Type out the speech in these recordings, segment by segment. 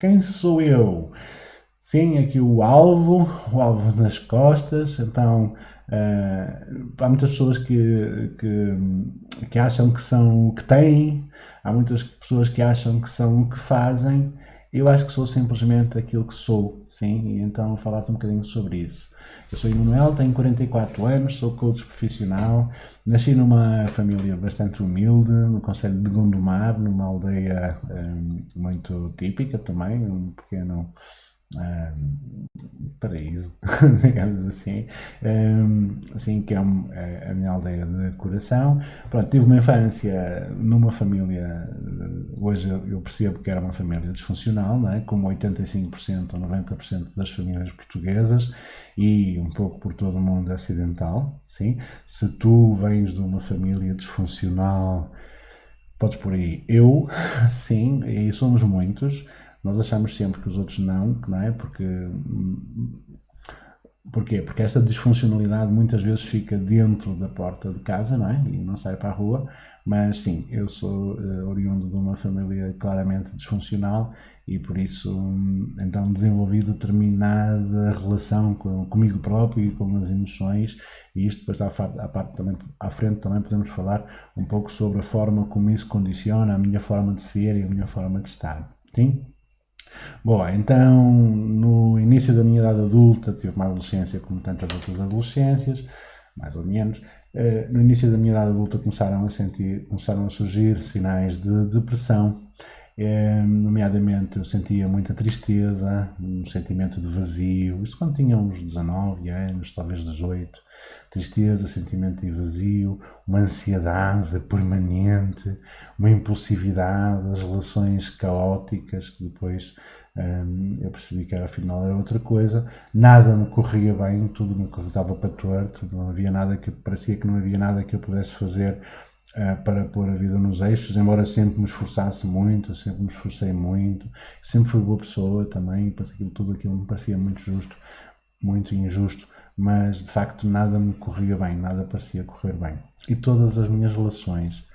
Quem sou eu? Sim, aqui o alvo nas costas. Então, há muitas pessoas que acham que são o que têm, há muitas pessoas que acham que são o que fazem. Eu acho que sou simplesmente aquilo que sou, sim, e então vou falar-te um bocadinho sobre isso. Eu sou Emanuel, tenho 44 anos, sou coach profissional, nasci numa família bastante humilde, no concelho de Gondomar, numa aldeia muito típica também, um pequeno paraíso, digamos assim, assim que é a minha aldeia de coração. Pronto, tive uma infância numa família, hoje eu percebo que era uma família disfuncional, não é? Como 85% ou 90% das famílias portuguesas e um pouco por todo o mundo ocidental, sim. Se tu vens de uma família disfuncional, podes por aí. Eu, sim, e somos muitos. Nós achamos sempre que os outros não é? Porquê? Porque esta disfuncionalidade muitas vezes fica dentro da porta de casa, não é? E não sai para a rua. Mas sim, eu sou oriundo de uma família claramente disfuncional e por isso então desenvolvi determinada relação comigo próprio e com as emoções e isto depois parte também, à frente também podemos falar um pouco sobre a forma como isso condiciona a minha forma de ser e a minha forma de estar. Sim? Boa, então no início da minha idade adulta, tive uma adolescência como tantas outras adolescências, mais ou menos. No início da minha idade adulta começaram a surgir sinais de depressão, nomeadamente eu sentia muita tristeza, um sentimento de vazio, isto quando tinha uns 19 anos, talvez 18, tristeza, sentimento de vazio, uma ansiedade permanente, uma impulsividade, as relações caóticas que depois eu percebi que afinal era outra coisa, nada me corria bem, tudo me estava para torto, não havia nada que parecia que não havia nada que eu pudesse fazer para pôr a vida nos eixos, embora sempre me esforçasse muito, sempre me esforcei muito, sempre fui boa pessoa também, tudo aquilo me parecia muito justo, muito injusto, mas de facto nada me corria bem, nada parecia correr bem. E todas as minhas relações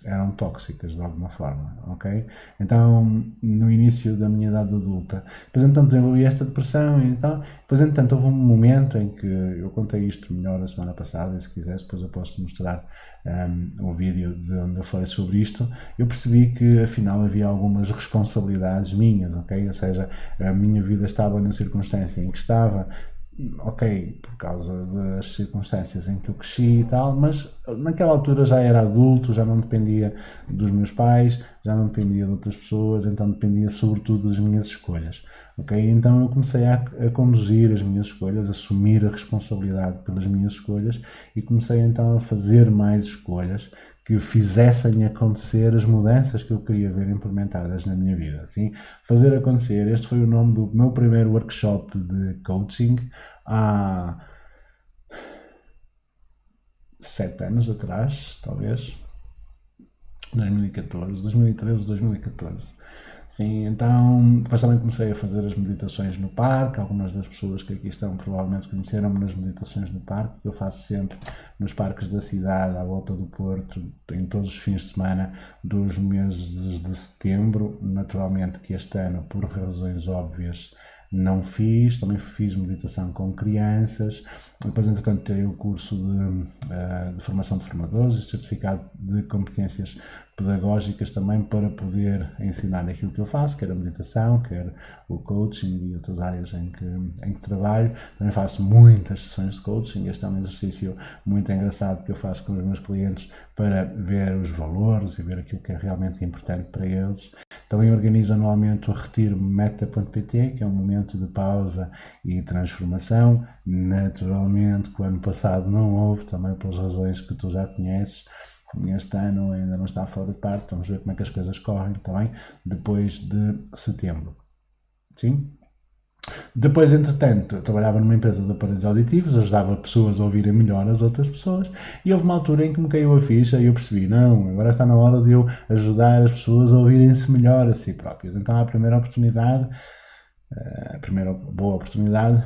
eram tóxicas de alguma forma, ok? Então, no início da minha idade adulta, depois então desenvolvi esta depressão e então, depois entretanto houve um momento em que eu contei isto melhor a semana passada, e se quiseres depois eu posso mostrar um vídeo de onde eu falei sobre isto, eu percebi que afinal havia algumas responsabilidades minhas, ok? Ou seja, a minha vida estava na circunstância em que estava, ok, por causa das circunstâncias em que eu cresci e tal, mas naquela altura já era adulto, já não dependia dos meus pais, já não dependia de outras pessoas, então dependia sobretudo das minhas escolhas. Ok? Então eu comecei a conduzir as minhas escolhas, a assumir a responsabilidade pelas minhas escolhas e comecei então a fazer mais escolhas que fizessem acontecer as mudanças que eu queria ver implementadas na minha vida. Assim, fazer acontecer, este foi o nome do meu primeiro workshop de coaching há 7 anos atrás, talvez, 2014, 2013, 2014. Sim, então depois também comecei a fazer as meditações no parque. Algumas das pessoas que aqui estão provavelmente conheceram-me nas meditações no parque, que eu faço sempre nos parques da cidade, à volta do Porto, em todos os fins de semana dos meses de setembro. Naturalmente que este ano, por razões óbvias, não fiz, também fiz meditação com crianças, depois entretanto tirei o curso de formação de formadores e certificado de competências pedagógicas também para poder ensinar aquilo que eu faço, quer a meditação, quer o coaching e outras áreas em que trabalho. Também faço muitas sessões de coaching, este é um exercício muito engraçado que eu faço com os meus clientes para ver os valores e ver aquilo que é realmente importante para eles. Também organizo anualmente o Retiro Meta.pt, que é um momento de pausa e transformação. Naturalmente, que o ano passado não houve, também pelas razões que tu já conheces. Este ano ainda não está fora de parte, vamos ver como é que as coisas correm também, depois de setembro. Sim? Depois, entretanto, eu trabalhava numa empresa de aparelhos auditivos, ajudava pessoas a ouvirem melhor as outras pessoas, e houve uma altura em que me caiu a ficha e eu percebi, não, agora está na hora de eu ajudar as pessoas a ouvirem-se melhor a si próprias. Então, a primeira boa oportunidade,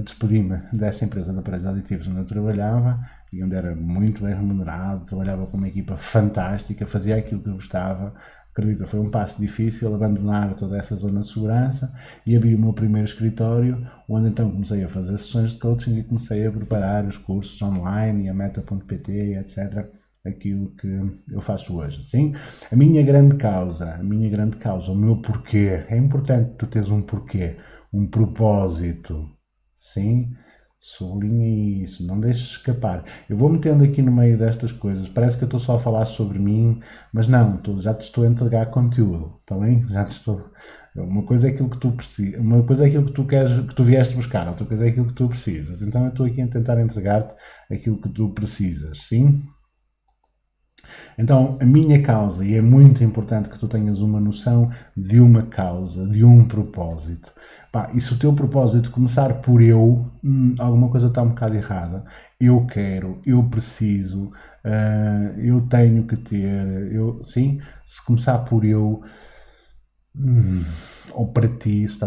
despedi-me dessa empresa de aparelhos auditivos onde eu trabalhava e onde era muito bem remunerado, trabalhava com uma equipa fantástica, fazia aquilo que eu gostava, acredita, foi um passo difícil abandonar toda essa zona de segurança e abri o meu primeiro escritório, onde então comecei a fazer sessões de coaching e comecei a preparar os cursos online e a meta.pt, etc. Aquilo que eu faço hoje, sim? A minha grande causa, o meu porquê, é importante tu teres um porquê, um propósito, sim? Sublinha isso, não deixes escapar. Eu vou metendo aqui no meio destas coisas, parece que eu estou só a falar sobre mim, mas não, já te estou a entregar conteúdo, está bem? Já te estou. Uma coisa é aquilo que tu precisas, uma coisa é aquilo que tu queres, que tu vieste buscar, outra coisa é aquilo que tu precisas. Então eu estou aqui a tentar entregar-te aquilo que tu precisas, sim? Então, a minha causa, e é muito importante que tu tenhas uma noção de uma causa, de um propósito. Pá, e se o teu propósito começar por eu, alguma coisa está um bocado errada. Eu quero, eu preciso, eu tenho que ter, sim, se começar por eu, ou para ti, se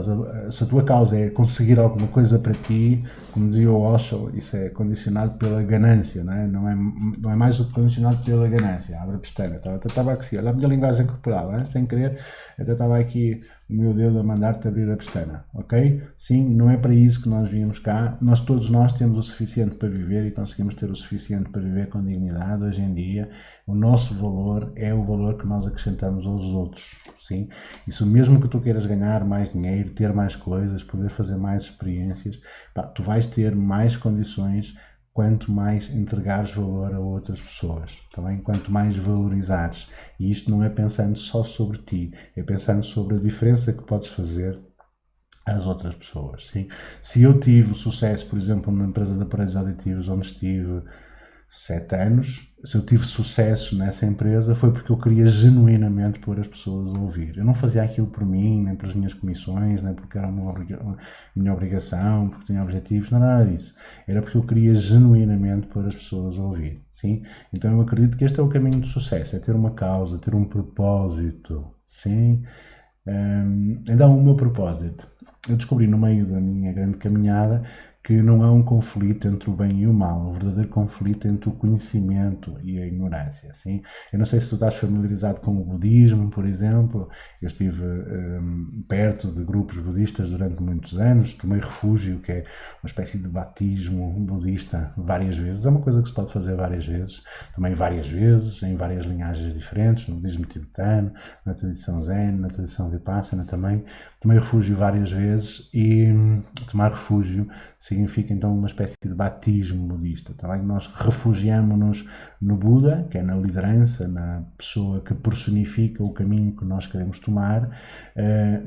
a tua causa é conseguir alguma coisa para ti, como dizia o Osho, isso é condicionado pela ganância, não é mais do que condicionado pela ganância. Abre a pestana, estava aqui, olha a minha linguagem corporal, sem querer, até estava aqui o meu dedo a mandar-te abrir a pestana, ok? Sim, não é para isso que nós viemos cá, todos nós temos o suficiente para viver e conseguimos ter o suficiente para viver com dignidade hoje em dia. O nosso valor é o valor que nós acrescentamos aos outros, sim? Isso mesmo que tu queiras ganhar mais dinheiro, ter mais coisas, poder fazer mais experiências, pá, tu vais ter mais condições quanto mais entregares valor a outras pessoas, também quanto mais valorizares. E isto não é pensando só sobre ti, é pensando sobre a diferença que podes fazer às outras pessoas. Sim? Se eu tive sucesso, por exemplo, numa empresa de aparelhos auditivos onde estive 7 anos, se eu tive sucesso nessa empresa foi porque eu queria genuinamente pôr as pessoas a ouvir. Eu não fazia aquilo por mim, nem pelas minhas comissões, nem porque era uma minha obrigação, porque tinha objetivos, não nada disso. Era porque eu queria genuinamente pôr as pessoas a ouvir. Sim? Então eu acredito que este é o caminho do sucesso, é ter uma causa, ter um propósito. Sim? Então o meu propósito, eu descobri no meio da minha grande caminhada que não há um conflito entre o bem e o mal, um verdadeiro conflito entre o conhecimento e a ignorância. Sim? Eu não sei se tu estás familiarizado com o budismo, por exemplo. Eu estive perto de grupos budistas durante muitos anos, tomei refúgio, que é uma espécie de batismo budista, várias vezes. É uma coisa que se pode fazer várias vezes, também várias vezes, em várias linhagens diferentes, no budismo tibetano, na tradição zen, na tradição vipassana também. Tomei refúgio várias vezes e tomar refúgio significa então uma espécie de batismo budista. Também nós refugiamos-nos no Buda, que é na liderança, na pessoa que personifica o caminho que nós queremos tomar,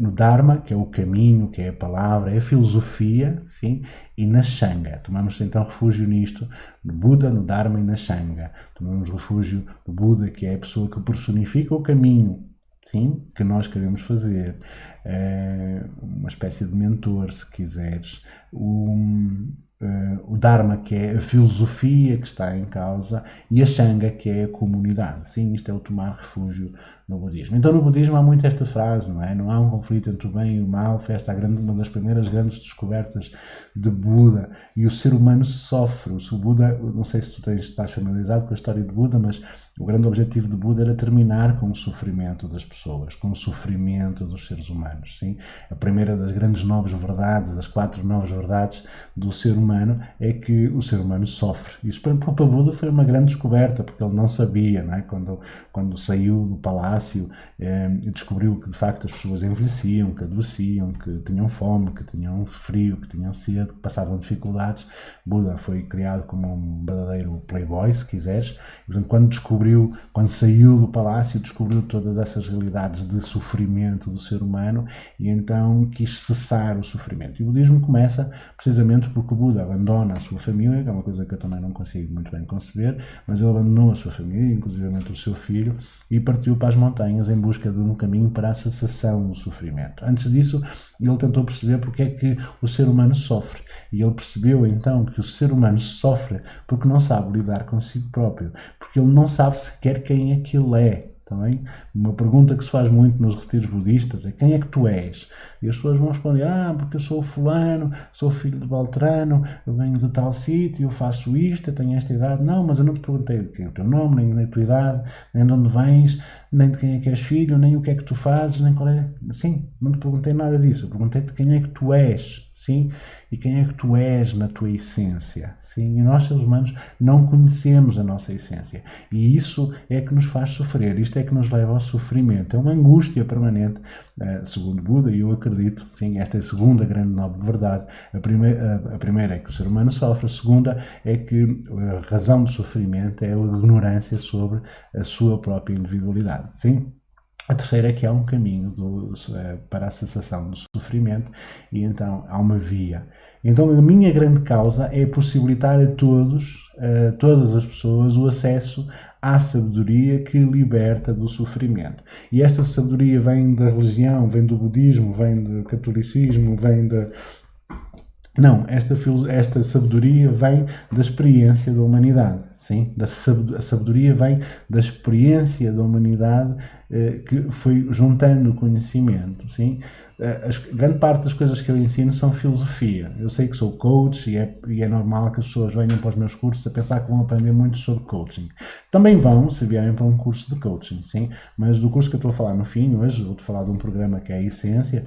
no Dharma, que é o caminho, que é a palavra, é a filosofia, sim, e na Sangha. Tomamos então refúgio nisto, no Buda, no Dharma e na Sangha. Tomamos refúgio no Buda, que é a pessoa que personifica o caminho, sim, que nós queremos fazer, uma espécie de mentor, se quiseres, o Dharma, que é a filosofia que está em causa, e a Sangha, que é a comunidade. Sim, isto é o tomar refúgio no budismo. Então no budismo há muito esta frase, não é? Não há um conflito entre o bem e o mal, foi esta uma das primeiras grandes descobertas de Buda, e o ser humano sofre. O Buda, não sei se tu estás familiarizado com a história de Buda, mas o grande objetivo de Buda era terminar com o sofrimento das pessoas, com o sofrimento dos seres humanos. Sim? A primeira das grandes novas verdades, das 4 novas verdades do ser humano, é que o ser humano sofre. Isso para Buda foi uma grande descoberta, porque ele não sabia, não é? Quando saiu do palácio e descobriu que de facto as pessoas envelheciam, que adoeciam, que tinham fome, que tinham frio, que tinham sede, que passavam dificuldades. Buda foi criado como um verdadeiro playboy, se quiseres, e, portanto, quando saiu do palácio, descobriu todas essas realidades de sofrimento do ser humano e então quis cessar o sofrimento. E o budismo começa precisamente porque o Buda abandona a sua família, que é uma coisa que eu também não consigo muito bem conceber, mas ele abandonou a sua família, inclusivamente o seu filho, e partiu para as montanhas em busca de um caminho para a cessação do sofrimento. Antes disso, ele tentou perceber porque é que o ser humano sofre. E ele percebeu então que o ser humano sofre porque não sabe lidar consigo próprio, porque ele não sabe sequer quem é que ele é. também. Uma pergunta que se faz muito nos retiros budistas é: quem é que tu és? E as pessoas vão responder: porque eu sou fulano, sou filho de Beltrano, eu venho de tal sítio, eu faço isto, eu tenho esta idade. Não, mas eu não te perguntei o teu nome, nem a tua idade, nem de onde vens, nem de quem é que és filho, nem o que é que tu fazes, nem qual é. Sim, não te perguntei nada disso. Eu perguntei-te quem é que tu és, sim, e quem é que tu és na tua essência, sim. E nós, seres humanos, não conhecemos a nossa essência. E isso é que nos faz sofrer, isto é que nos leva ao sofrimento. É uma angústia permanente, segundo Buda, e eu acredito, sim, esta é a segunda grande nobre verdade. A primeira é que o ser humano sofre, a segunda é que a razão do sofrimento é a ignorância sobre a sua própria individualidade, sim. A terceira é que há um caminho para a cessação do sofrimento e então há uma via. Então a minha grande causa é possibilitar a todas as pessoas, o acesso à sabedoria que liberta do sofrimento. E esta sabedoria vem da religião, vem do budismo, vem do catolicismo, vem da... Não, esta sabedoria vem da experiência da humanidade. Sim? A sabedoria vem da experiência da humanidade que foi juntando o conhecimento. Sim? Grande parte das coisas que eu ensino são filosofia. Eu sei que sou coach e é normal que as pessoas venham para os meus cursos a pensar que vão aprender muito sobre coaching. Também vão, se vierem para um curso de coaching, sim? Mas do curso que eu estou a falar no fim, hoje, vou-te falar de um programa que é a Essência.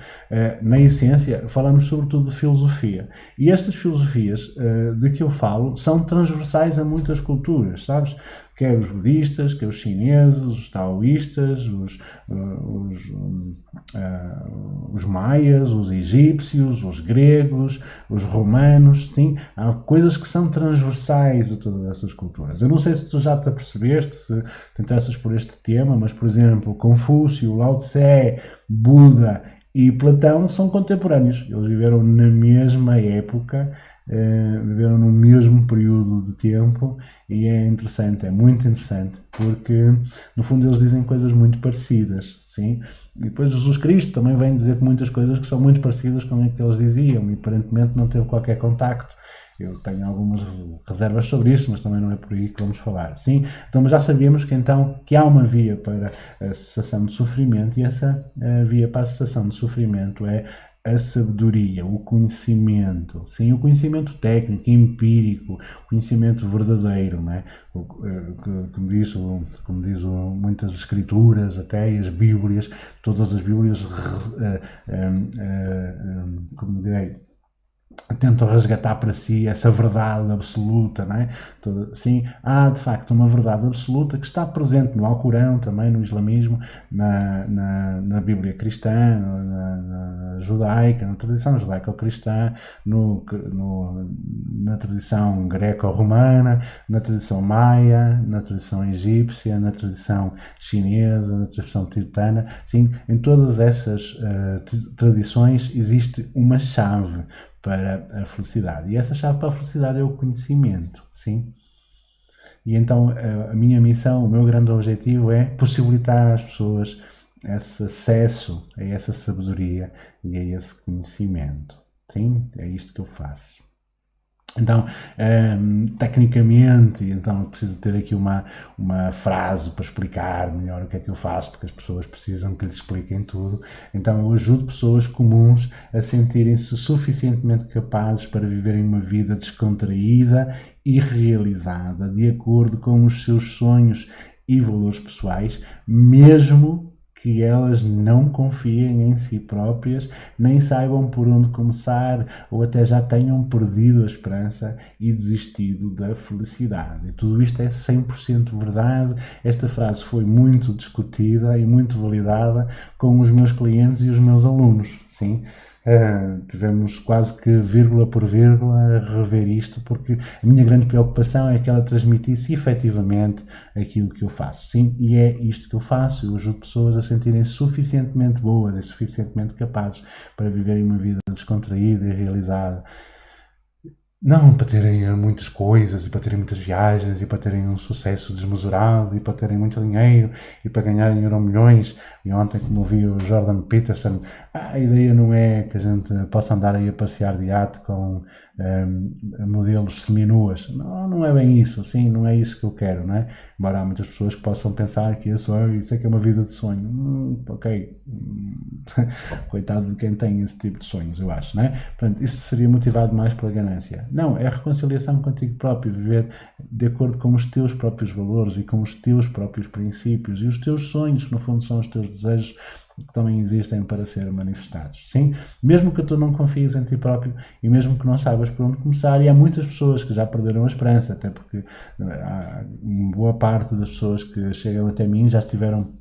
Na Essência, falamos sobretudo de filosofia. E estas filosofias de que eu falo são transversais a muitas culturas, sabes? Quer os budistas, quer os chineses, os taoístas, os maias, os egípcios, os gregos, os romanos, sim, há coisas que são transversais a todas essas culturas. Eu não sei se tu já te apercebeste, se te interessas por este tema, mas, por exemplo, Confúcio, Lao Tse, Buda e Platão são contemporâneos. Eles viveram na mesma época, viveram no mesmo período de tempo e é interessante, é muito interessante, porque no fundo eles dizem coisas muito parecidas, sim? E depois Jesus Cristo também vem dizer muitas coisas que são muito parecidas com o que eles diziam e aparentemente não teve qualquer contacto. Eu tenho algumas reservas sobre isso, mas também não é por aí que vamos falar. Sim? Então, mas já sabemos que há uma via para a cessação de sofrimento e essa via para a cessação de sofrimento é a sabedoria, o conhecimento, sim, o conhecimento técnico, empírico, o conhecimento verdadeiro, não é? Como diz muitas escrituras, até as Bíblias, todas as Bíblias, como direi, tentam resgatar para si essa verdade absoluta, não é? Sim, há de facto uma verdade absoluta que está presente no Alcorão, também no islamismo, na Bíblia cristã, na judaica, na tradição judaico-cristã, na tradição greco-romana, na tradição maia, na tradição egípcia, na tradição chinesa, na tradição tibetana. Sim, em todas essas tradições existe uma chave para a felicidade. E essa chave para a felicidade é o conhecimento, sim? E então a minha missão, o meu grande objetivo é possibilitar às pessoas esse acesso a essa sabedoria e a esse conhecimento. Sim? É isto que eu faço. Então, tecnicamente, então eu preciso ter aqui uma frase para explicar melhor o que é que eu faço, porque as pessoas precisam que lhes expliquem tudo. Então eu ajudo pessoas comuns a sentirem-se suficientemente capazes para viverem uma vida descontraída e realizada, de acordo com os seus sonhos e valores pessoais, mesmo que elas não confiem em si próprias, nem saibam por onde começar, ou até já tenham perdido a esperança e desistido da felicidade. E tudo isto é 100% verdade. Esta frase foi muito discutida e muito validada com os meus clientes e os meus alunos. Sim? Tivemos quase que vírgula por vírgula a rever isto, porque a minha grande preocupação é que ela transmitisse efetivamente aquilo que eu faço. Sim, e é isto que eu faço. Eu ajudo pessoas a sentirem-se suficientemente boas e suficientemente capazes para viverem uma vida descontraída e realizada. Não para terem muitas coisas e para terem muitas viagens e para terem um sucesso desmesurado e para terem muito dinheiro e para ganharem euromilhões. E ontem, como ouvi o Jordan Peterson, a ideia não é que a gente possa andar aí a passear de iate com modelos seminuas. Não, não é bem isso, assim, não é isso que eu quero, não é? Embora há muitas pessoas que possam pensar que isso é que é uma vida de sonho. Ok, coitado de quem tem esse tipo de sonhos, eu acho, não é? Portanto, isso seria motivado mais pela ganância. Não, é a reconciliação contigo próprio, viver de acordo com os teus próprios valores e com os teus próprios princípios e os teus sonhos, que no fundo são os teus desejos, que também existem para ser manifestados. Sim, mesmo que tu não confies em ti próprio e mesmo que não saibas por onde começar, e há muitas pessoas que já perderam a esperança, até porque há boa parte das pessoas que chegam até mim já estiveram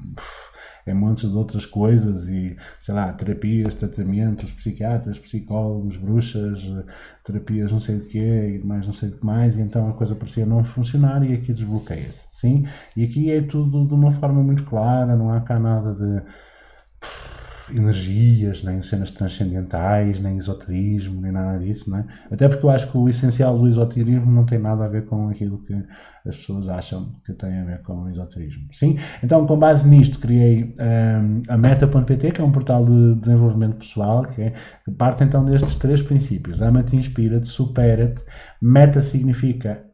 em montes de outras coisas e, sei lá, terapias, tratamentos, psiquiatras, psicólogos, bruxas, terapias não sei de quê e mais não sei de que mais, e então a coisa parecia não funcionar e aqui desbloqueia-se, sim? E aqui é tudo de uma forma muito clara, não há cá nada de energias, nem cenas transcendentais, nem esoterismo, nem nada disso, não é? Até porque eu acho que o essencial do esoterismo não tem nada a ver com aquilo que as pessoas acham que tem a ver com o esoterismo. Sim? Então, com base nisto, criei a Meta.pt, que é um portal de desenvolvimento pessoal, que parte então destes 3 princípios. Ama-te, inspira-te, supera-te. Meta significa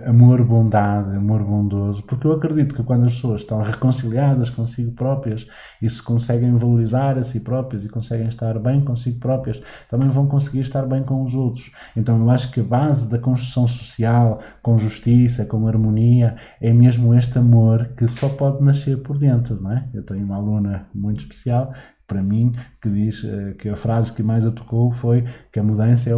amor, bondade, amor bondoso, porque eu acredito que quando as pessoas estão reconciliadas consigo próprias e se conseguem valorizar a si próprias e conseguem estar bem consigo próprias, também vão conseguir estar bem com os outros. Então eu acho que a base da construção social, com justiça, com harmonia, é mesmo este amor que só pode nascer por dentro, não é? Eu tenho uma aluna muito especial para mim, que diz que a frase que mais a tocou foi que a mudança é a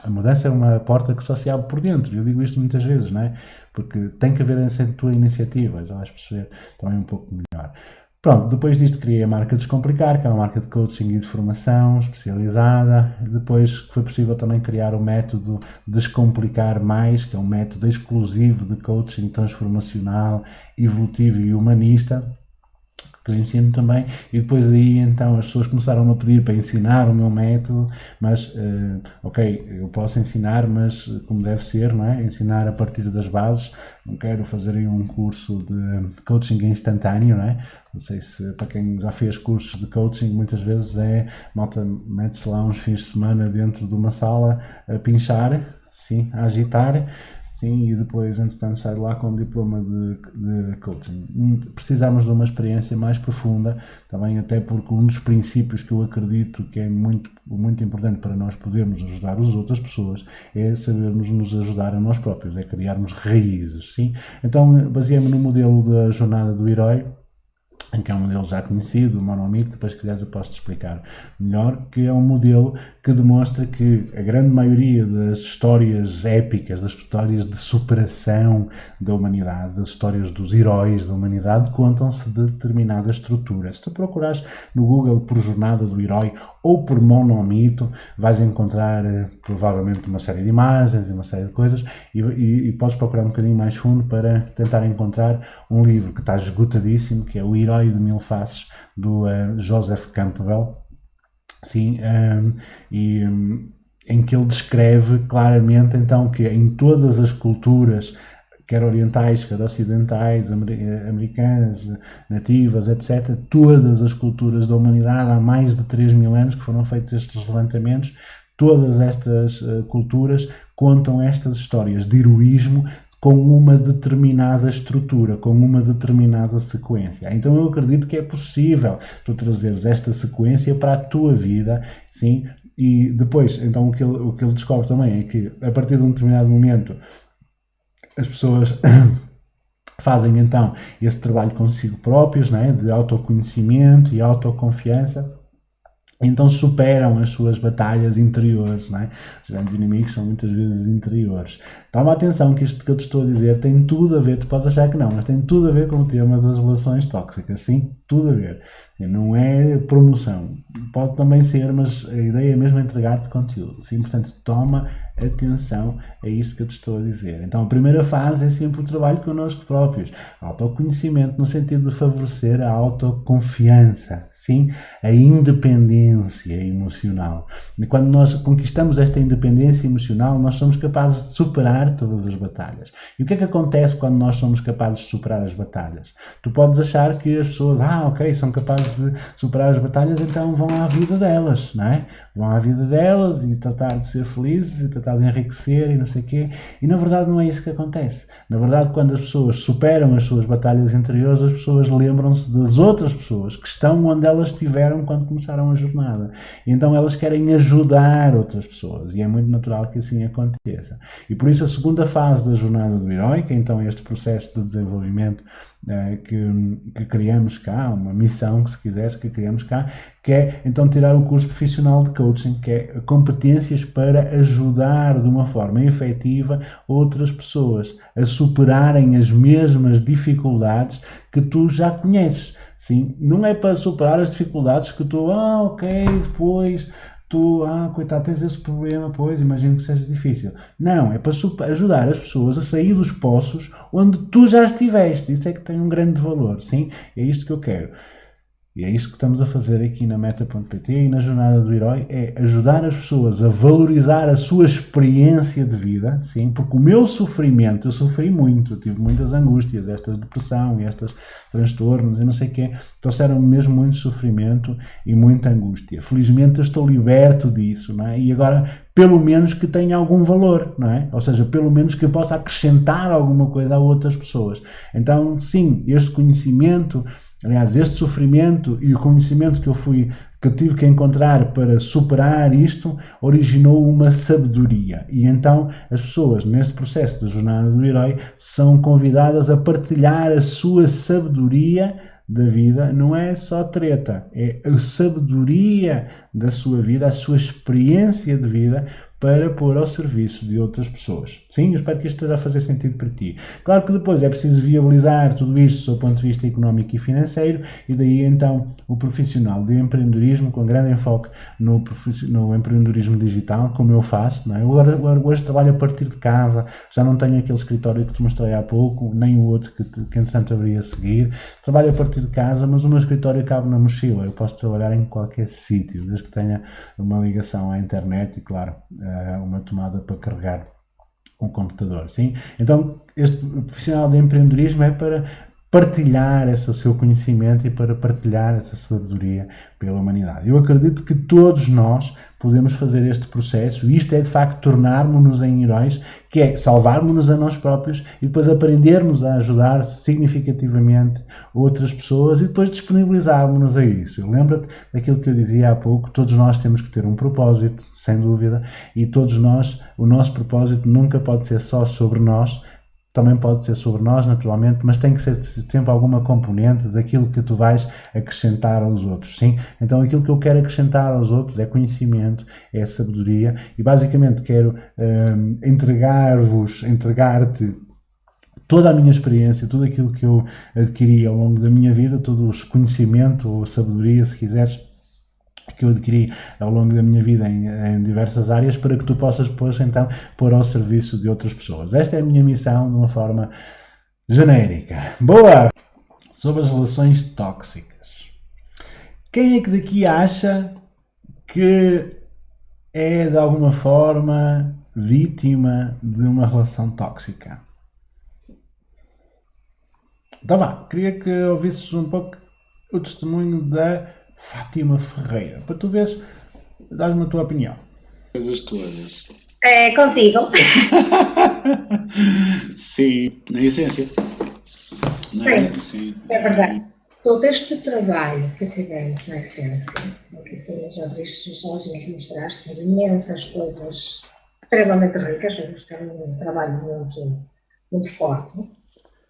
mudança é uma porta que só se abre por dentro. Eu digo isto muitas vezes, não é? Porque tem que haver essa tua iniciativa, já vais perceber também um pouco melhor. Pronto, depois disto criei a marca Descomplicar, que é uma marca de coaching e de formação especializada. Depois foi possível também criar o método Descomplicar Mais, que é um método exclusivo de coaching transformacional, evolutivo e humanista, que eu ensino também, e depois aí então as pessoas começaram a pedir para ensinar o meu método, mas ok, eu posso ensinar, mas como deve ser, não é? Ensinar a partir das bases. Não quero fazer aí um curso de coaching instantâneo, não é? Não sei se para quem já fez cursos de coaching, muitas vezes malta mete-se lá uns fins de semana dentro de uma sala a pinchar, sim, a agitar. Sim, e depois, entretanto, sai de lá com um diploma de coaching. Precisamos de uma experiência mais profunda, também até porque um dos princípios que eu acredito que é muito, muito importante para nós podermos ajudar as outras pessoas é sabermos nos ajudar a nós próprios, é criarmos raízes, sim? Então, baseei-me no modelo da jornada do herói, em que é um modelo já conhecido, o monomito, depois se quiseres eu posso te explicar melhor, que é um modelo que demonstra que a grande maioria das histórias épicas, das histórias de superação da humanidade, das histórias dos heróis da humanidade, contam-se de determinada estrutura. Se tu procurares no Google por jornada do herói ou por monomito, vais encontrar provavelmente uma série de imagens e uma série de coisas e podes procurar um bocadinho mais fundo para tentar encontrar um livro que está esgotadíssimo, que é O Herói de Mil Faces, do Joseph Campbell, sim, em que ele descreve claramente então que em todas as culturas, quer orientais, quer ocidentais, americanas, nativas, etc., todas as culturas da humanidade, há mais de 3.000 anos que foram feitos estes levantamentos, todas estas culturas contam estas histórias de heroísmo com uma determinada estrutura, com uma determinada sequência. Então eu acredito que é possível tu trazeres esta sequência para a tua vida, sim, e depois, então o que ele descobre também é que a partir de um determinado momento as pessoas fazem então esse trabalho consigo próprios, né, de autoconhecimento e autoconfiança, então superam as suas batalhas interiores, não é? Os grandes inimigos são muitas vezes interiores. Toma atenção que isto que eu te estou a dizer tem tudo a ver, tu podes achar que não, mas tem tudo a ver com o tema das relações tóxicas, sim, tudo a ver. Não é promoção, pode também ser, mas a ideia é mesmo entregar-te conteúdo, sim, portanto toma atenção a isto que eu te estou a dizer. Então a primeira fase é sempre o trabalho connosco próprios, autoconhecimento no sentido de favorecer a autoconfiança, sim, a independência emocional. E quando nós conquistamos esta independência emocional, nós somos capazes de superar todas as batalhas. E o que é que acontece quando nós somos capazes de superar as batalhas? Tu podes achar que as pessoas, ok, são capazes de superar as batalhas, então vão à vida delas, não é? Vão à vida delas e tratar de ser felizes e tratar de enriquecer e não sei o quê. E na verdade não é isso que acontece. Na verdade, quando as pessoas superam as suas batalhas interiores, as pessoas lembram-se das outras pessoas que estão onde elas estiveram quando começaram a jornada. E então elas querem ajudar outras pessoas. E é muito natural que assim aconteça. E por isso a segunda fase da jornada do herói, que é então este processo de desenvolvimento que criamos cá, uma missão, que se quiseres, que criamos cá, que é então tirar o curso profissional de coaching, que é competências para ajudar de uma forma efetiva outras pessoas a superarem as mesmas dificuldades que tu já conheces. Sim, não é para superar as dificuldades que tu, ok, depois tu, coitado, tens esse problema, pois, imagino que seja difícil. Não, é para ajudar as pessoas a sair dos poços onde tu já estiveste. Isso é que tem um grande valor, sim? É isto que eu quero. E é isto que estamos a fazer aqui na Meta.pt e na Jornada do Herói, é ajudar as pessoas a valorizar a sua experiência de vida, sim, porque o meu sofrimento, eu sofri muito, eu tive muitas angústias, esta depressão e estes transtornos e não sei o quê, trouxeram-me mesmo muito sofrimento e muita angústia. Felizmente eu estou liberto disso, não é? E agora, pelo menos que tenha algum valor, não é? Ou seja, pelo menos que eu possa acrescentar alguma coisa a outras pessoas. Então, sim, este conhecimento, aliás, este sofrimento e o conhecimento que eu tive que encontrar para superar isto, originou uma sabedoria. E então as pessoas, neste processo da jornada do herói, são convidadas a partilhar a sua sabedoria da vida. Não é só treta, é a sabedoria da sua vida, a sua experiência de vida, para pôr ao serviço de outras pessoas. Sim, eu espero que isto esteja a fazer sentido para ti. Claro que depois é preciso viabilizar tudo isto do ponto de vista económico e financeiro, e daí então o profissional de empreendedorismo, com grande enfoque no empreendedorismo digital, como eu faço. Não é? Eu hoje trabalho a partir de casa, já não tenho aquele escritório que te mostrei há pouco, nem o outro que entretanto abri a seguir. Trabalho a partir de casa, mas o meu escritório cabe na mochila. Eu posso trabalhar em qualquer sítio, desde que tenha uma ligação à internet e, claro, uma tomada para carregar um computador, sim? Então, este profissional de empreendedorismo é para partilhar esse seu conhecimento e para partilhar essa sabedoria pela humanidade. Eu acredito que todos nós podemos fazer este processo, e isto é de facto tornarmos-nos em heróis, que é salvarmos-nos a nós próprios e depois aprendermos a ajudar significativamente outras pessoas e depois disponibilizarmos-nos a isso. Lembra-te daquilo que eu dizia há pouco, todos nós temos que ter um propósito, sem dúvida, e todos nós, o nosso propósito nunca pode ser só sobre nós, também pode ser sobre nós, naturalmente, mas tem que ser sempre alguma componente daquilo que tu vais acrescentar aos outros, sim? Então aquilo que eu quero acrescentar aos outros é conhecimento, é sabedoria, e basicamente quero entregar-te toda a minha experiência, tudo aquilo que eu adquiri ao longo da minha vida, todo o conhecimento ou sabedoria, se quiseres, que eu adquiri ao longo da minha vida em diversas áreas, para que tu possas depois então pôr ao serviço de outras pessoas. Esta é a minha missão de uma forma genérica. Boa! Sobre as relações tóxicas. Quem é que daqui acha que é de alguma forma vítima de uma relação tóxica? Então vá, queria que ouvisses um pouco o testemunho da Fátima Ferreira, para tu veres, dar-me a tua opinião. Coisas todas. É contigo. Sim, na essência. Sim, é verdade. Todo este trabalho que tivemos na essência, que tu já abriste os olhos e nos mostraste imensas coisas extremamente ricas, é um trabalho muito forte.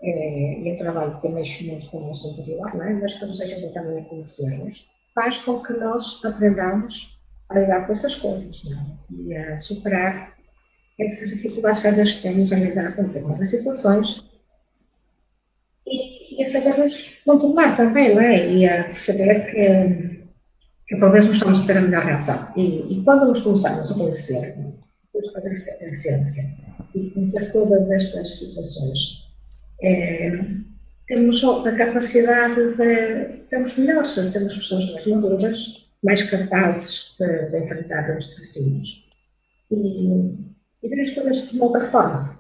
E o trabalho que mexe muito com o nosso interior, não é? Mas que nos ajuda também a conhecermos, faz com que nós aprendamos a lidar com essas coisas, não é? E a superar essas dificuldades que às vezes temos a lidar com determinadas situações e a sabermos controlar também, não é? E a perceber que por vezes nós estamos a ter a melhor reação. E quando nos começamos a conhecer, depois de fazer esta essência e conhecer todas estas situações, temos a capacidade de sermos melhores, de sermos pessoas mais maduras, mais capazes de enfrentar os desafios e ver as coisas de uma outra forma.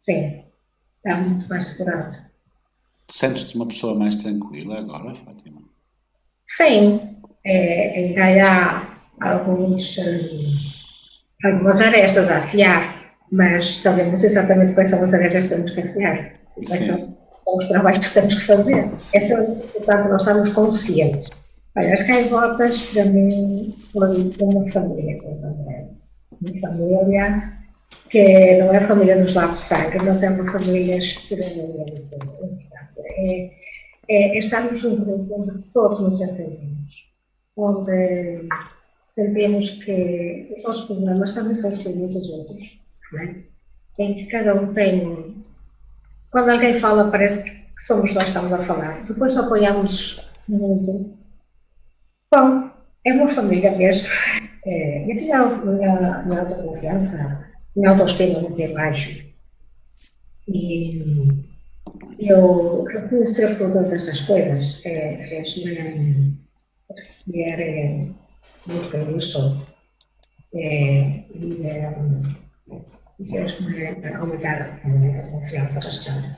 Sim, está muito mais segurado. Sentes-te uma pessoa mais tranquila agora, Fátima? Sim, ainda há algumas arestas a afiar, mas sabemos exatamente quais são as arestas que temos que afiar, quais são os trabalhos que temos que fazer. Essa é a dificuldade, nós estamos conscientes. Olha, as gaivotas, para mim, foi uma família, uma família que não é a família dos laços de sangue, mas é uma família extremamente importante. É estarmos num grupo onde todos nos entendemos, onde sentimos que os nossos problemas também são os problemas dos outros, não é? Em que cada um tem. Quando alguém fala, parece que somos nós que estamos a falar. Depois apoiamos muito. Bom, é uma família mesmo. Eu tinha a minha autoconfiança, minha autoestima muito baixo. E eu reconhecer todas estas coisas fez-me perceber muito quem eu sou. E fez-me aumentar a minha confiança bastante.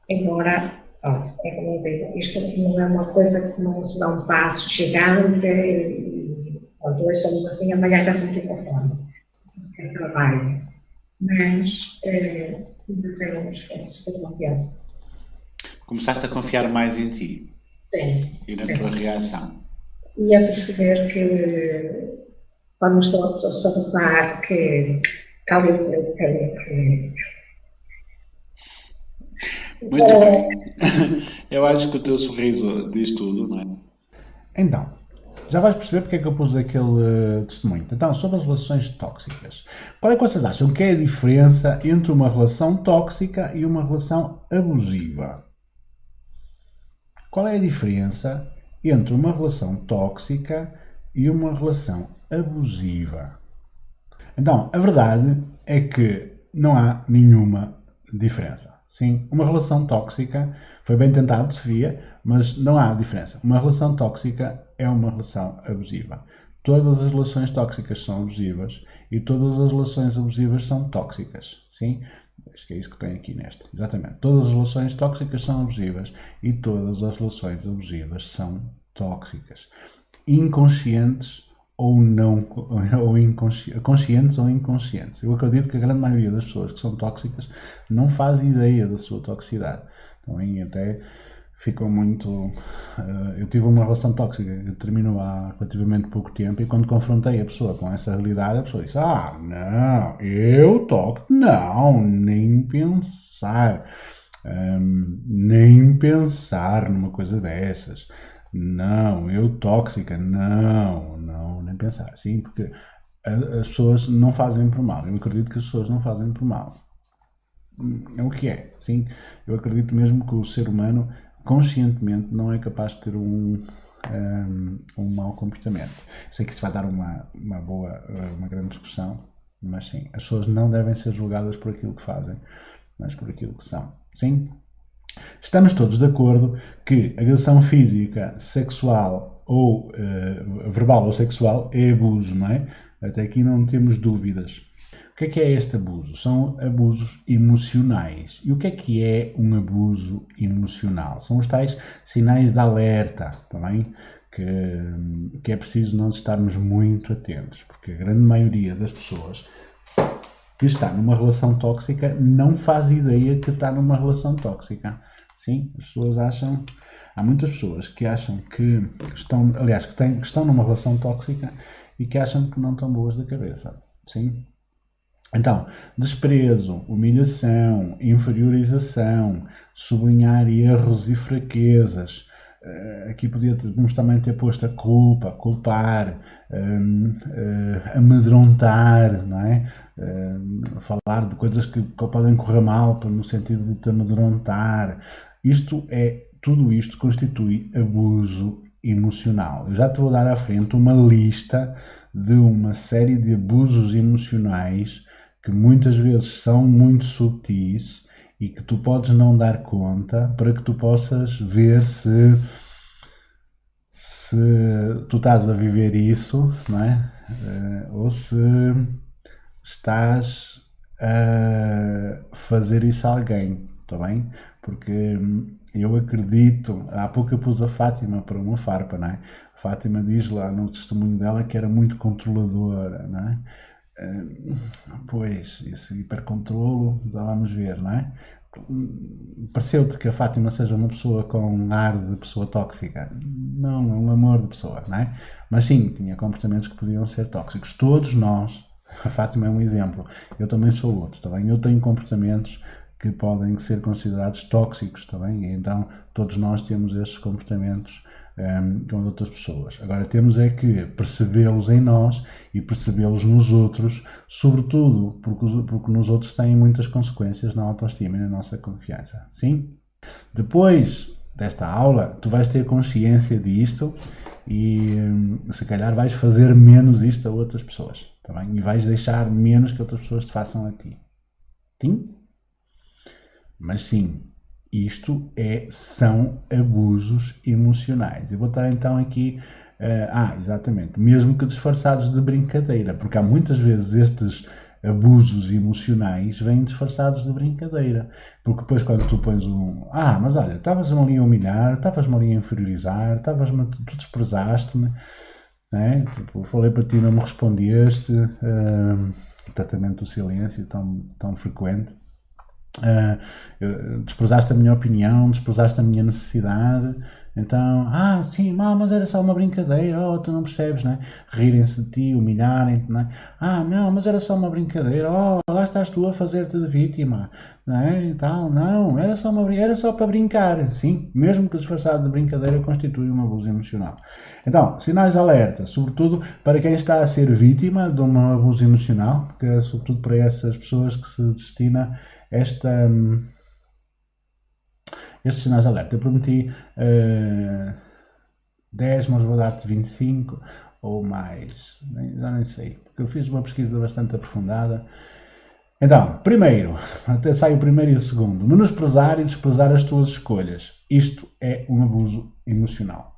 Embora, é como eu digo, isto não é uma coisa que não se dá um passo gigante e hoje somos assim, amanhã já somos de outra forma. É trabalho. Mas é um esforço de confiança. Começaste a confiar mais em ti. Sim. E na tua reação. E a perceber que quando me estou a sabotar que alguém que Muito bem. Eu acho que o teu sorriso diz tudo, não é? Então, já vais perceber porque é que eu pus aquele testemunho. Então, sobre as relações tóxicas. Qual é que vocês acham que é a diferença entre uma relação tóxica e uma relação abusiva? Qual é a diferença entre uma relação tóxica e uma relação abusiva? Então, a verdade é que não há nenhuma diferença. Sim, uma relação tóxica, foi bem tentado, Sofia, mas não há diferença. Uma relação tóxica é uma relação abusiva. Todas as relações tóxicas são abusivas e todas as relações abusivas são tóxicas. Sim? Acho que é isso que tem aqui nesta. Exatamente. Todas as relações tóxicas são abusivas e todas as relações abusivas são tóxicas. Inconscientes ou não, conscientes ou inconscientes. Eu acredito que a grande maioria das pessoas que são tóxicas não faz ideia da sua toxicidade. Também até ficam muito... eu tive uma relação tóxica que terminou há relativamente pouco tempo e quando confrontei a pessoa com essa realidade, a pessoa disse: não, eu tóxico? Não, nem pensar. Nem pensar numa coisa dessas. Não, eu tóxica? Não, nem pensar. Sim, porque as pessoas não fazem por mal. Eu acredito que as pessoas não fazem por mal. É o que é, sim. Eu acredito mesmo que o ser humano conscientemente não é capaz de ter um mau comportamento. Sei que isso vai dar uma grande discussão, mas sim, as pessoas não devem ser julgadas por aquilo que fazem, mas por aquilo que são. Sim? Estamos todos de acordo que agressão física, sexual ou verbal ou sexual é abuso, não é? Até aqui não temos dúvidas. O que é este abuso? São abusos emocionais. E o que é um abuso emocional? São os tais sinais de alerta, também, que é preciso nós estarmos muito atentos, porque a grande maioria das pessoas que está numa relação tóxica não faz ideia que está numa relação tóxica. Sim, as pessoas acham... Há muitas pessoas que acham que estão... Aliás, que estão numa relação tóxica e que acham que não estão boas da cabeça. Sim? Então, desprezo, humilhação, inferiorização, sublinhar erros e fraquezas. Aqui podíamos também ter posto a culpa, culpar, amedrontar, não é? Falar de coisas que podem correr mal no sentido de te amedrontar. Tudo isto constitui abuso emocional. Eu já te vou dar à frente uma lista de uma série de abusos emocionais que muitas vezes são muito subtis e que tu podes não dar conta para que tu possas ver se tu estás a viver isso, não é? Ou se estás a fazer isso a alguém, está bem? Porque eu acredito, há pouco eu pus a Fátima para uma farpa, não é? A Fátima diz lá no testemunho dela que era muito controladora, não é? Pois, esse hipercontrolo, já vamos ver, não é? Pareceu-te que a Fátima seja uma pessoa com um ar de pessoa tóxica? Não, é um amor de pessoa, não é? Mas sim, tinha comportamentos que podiam ser tóxicos. Todos nós, a Fátima é um exemplo, eu também sou outro, está bem? Eu tenho comportamentos que podem ser considerados tóxicos, está bem? Então, todos nós temos estes comportamentos com outras pessoas. Agora, temos é que percebê-los em nós e percebê-los nos outros, sobretudo porque nos outros têm muitas consequências na autoestima e na nossa confiança. Sim? Depois desta aula, tu vais ter consciência disto e se calhar vais fazer menos isto a outras pessoas, tá bem? E vais deixar menos que outras pessoas te façam a ti. Sim? Mas sim, isto são abusos emocionais. Eu vou estar então aqui, exatamente, mesmo que disfarçados de brincadeira, porque há muitas vezes estes abusos emocionais vêm disfarçados de brincadeira, porque depois quando tu pões mas olha, estavas-me ali a humilhar, estavas-me ali a inferiorizar, tu desprezaste-me, né? Tipo, falei para ti, não me respondeste, o tratamento do silêncio tão frequente. Desprezaste a minha opinião, desprezaste a minha necessidade, então, sim, mas era só uma brincadeira, tu não percebes, né? Rirem-se de ti, humilharem-te, né? Não, mas era só uma brincadeira, lá estás tu a fazer-te de vítima, né? E tal, não, era só para brincar, sim, mesmo que disfarçado de brincadeira constitui um abuso emocional. Então, sinais de alerta, sobretudo para quem está a ser vítima de um abuso emocional, porque é sobretudo para essas pessoas que se destina estes sinais de alerta. Eu prometi 10, mas vou dar-te 25 ou mais, já nem sei, porque eu fiz uma pesquisa bastante aprofundada. Então, primeiro, até sai o primeiro e o segundo, menosprezar e desprezar as tuas escolhas. Isto é um abuso emocional.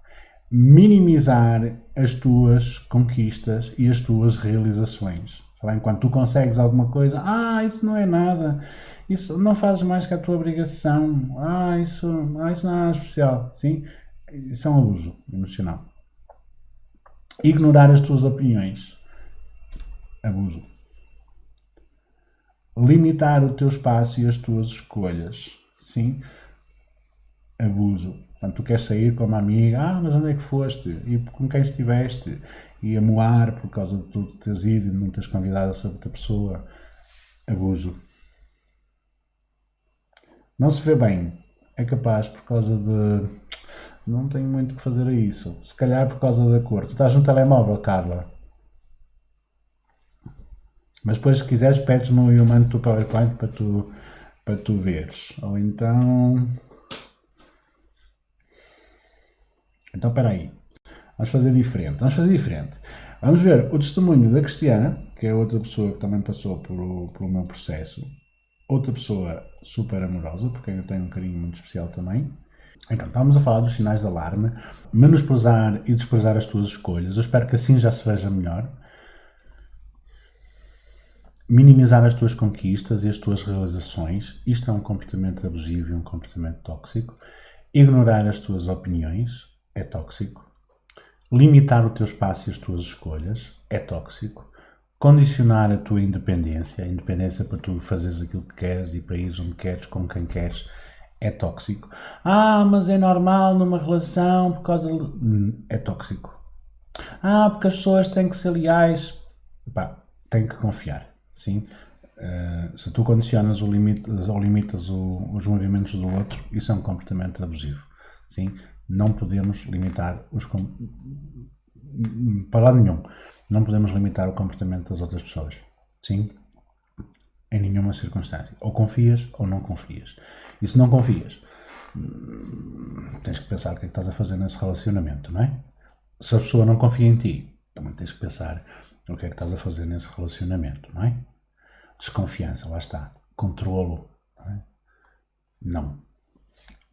Minimizar as tuas conquistas e as tuas realizações. Quando tu consegues alguma coisa, isso não é nada, isso não fazes mais que a tua obrigação, isso não é nada especial, sim? Isso é um abuso emocional. Ignorar as tuas opiniões, abuso. Limitar o teu espaço e as tuas escolhas, sim? Abuso. Portanto, tu queres sair com uma amiga, mas onde é que foste? E com quem estiveste? E a moar por causa de tu teres ido e de não teres convidado essa outra pessoa. Abuso. Não se vê bem. É capaz por causa de... Não tenho muito o que fazer a isso. Se calhar por causa da cor. Tu estás no telemóvel, Carla. Mas depois, se quiseres, pedes-me e eu mando-te o PowerPoint para tu veres. Ou então... Então, espera aí. Vamos fazer diferente. Vamos ver o testemunho da Cristiana, que é outra pessoa que também passou pelo meu processo. Outra pessoa super amorosa, por quem eu tenho um carinho muito especial também. Então, estávamos a falar dos sinais de alarme. Menosprezar e desprezar as tuas escolhas. Eu espero que assim já se veja melhor. Minimizar as tuas conquistas e as tuas realizações. Isto é um comportamento abusivo e um comportamento tóxico. Ignorar as tuas opiniões é tóxico. Limitar o teu espaço e as tuas escolhas é tóxico. Condicionar a tua independência, a independência para tu fazeres aquilo que queres e para ires onde queres, com quem queres, é tóxico. Mas é normal numa relação por causa de... É tóxico. Porque as pessoas têm que ser leais. Tem que confiar, sim. Se tu condicionas ou limitas os movimentos do outro, isso é um comportamento abusivo, sim. Não podemos limitar para lado nenhum. Não podemos limitar o comportamento das outras pessoas. Sim? Em nenhuma circunstância. Ou confias ou não confias. E se não confias, tens que pensar o que é que estás a fazer nesse relacionamento, não é? Se a pessoa não confia em ti, também tens que pensar o que é que estás a fazer nesse relacionamento, não é? Desconfiança, lá está. Controlo, não é? Não.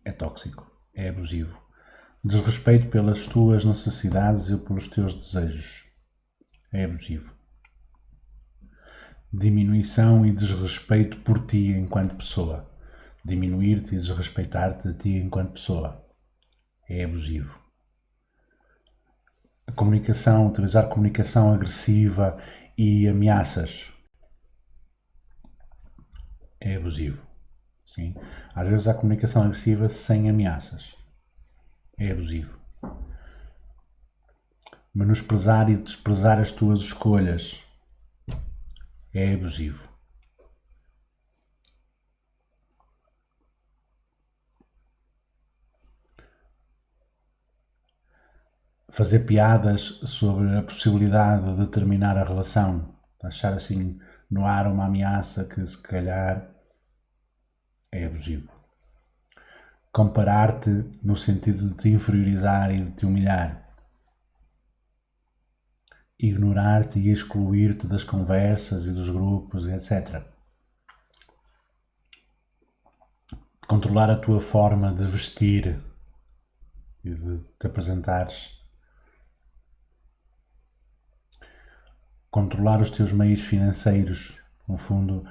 É tóxico. É abusivo. Desrespeito pelas tuas necessidades e pelos teus desejos. É abusivo. Diminuição e desrespeito por ti enquanto pessoa. diminuir-te e desrespeitar-te a ti enquanto pessoa. É abusivo. A comunicação, utilizar comunicação agressiva e ameaças é abusivo. Sim. Às vezes há comunicação agressiva sem ameaças. É abusivo. Menosprezar e desprezar as tuas escolhas é abusivo. Fazer piadas sobre a possibilidade de terminar a relação, achar assim no ar uma ameaça que se calhar é abusivo. Comparar-te no sentido de te inferiorizar e de te humilhar. Ignorar-te e excluir-te das conversas e dos grupos, etc. Controlar a tua forma de vestir e de te apresentares. Controlar os teus meios financeiros, no fundo,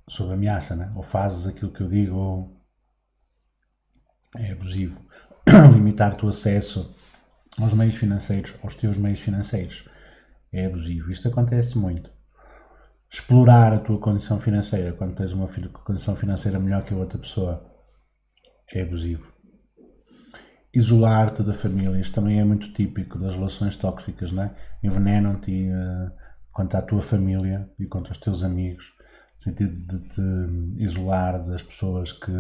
sob ameaça, né? Ou fazes aquilo que eu digo ou é abusivo. Limitar o teu acesso aos meios financeiros, aos teus meios financeiros, é abusivo. Isto acontece muito. Explorar a tua condição financeira quando tens uma condição financeira melhor que a outra pessoa é abusivo. Isolar-te da família, isto também é muito típico das relações tóxicas, não é? Envenenam-te contra a tua família e contra os teus amigos, no sentido de te isolar das pessoas que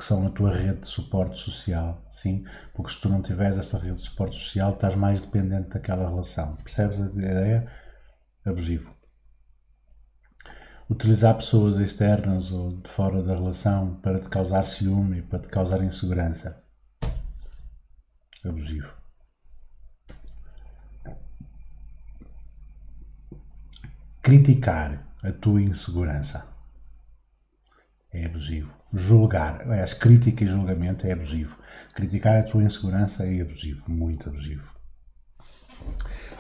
são a tua rede de suporte social, sim? Porque se tu não tiveres essa rede de suporte social, estás mais dependente daquela relação. Percebes a ideia? Abusivo. Utilizar pessoas externas ou de fora da relação para te causar ciúme e para te causar insegurança. Abusivo. Criticar a tua insegurança é abusivo. Julgar, aliás, crítica e julgamento é abusivo. Criticar a tua insegurança é abusivo, muito abusivo.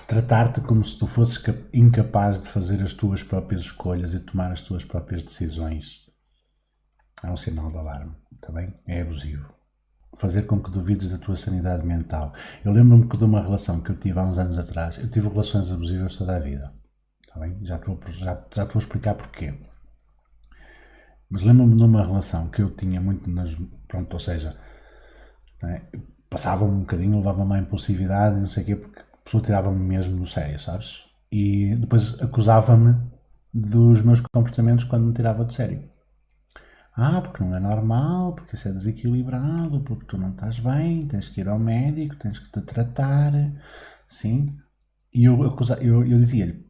Tratar-te como se tu fosses incapaz de fazer as tuas próprias escolhas e tomar as tuas próprias decisões é um sinal de alarme, está bem? É abusivo. Fazer com que duvides da tua sanidade mental. Eu lembro-me que de uma relação que eu tive há uns anos atrás, eu tive relações abusivas toda a vida. Está bem? Já estou a explicar porquê. Mas lembro-me de uma relação que eu tinha muito pronto, ou seja, né, passava-me um bocadinho, levava-me à impulsividade e não sei o quê, porque a pessoa tirava-me mesmo no sério, sabes? E depois acusava-me dos meus comportamentos quando me tirava de sério. Porque não é normal, porque isso é desequilibrado, porque tu não estás bem, tens que ir ao médico, tens que te tratar, sim? E eu dizia-lhe,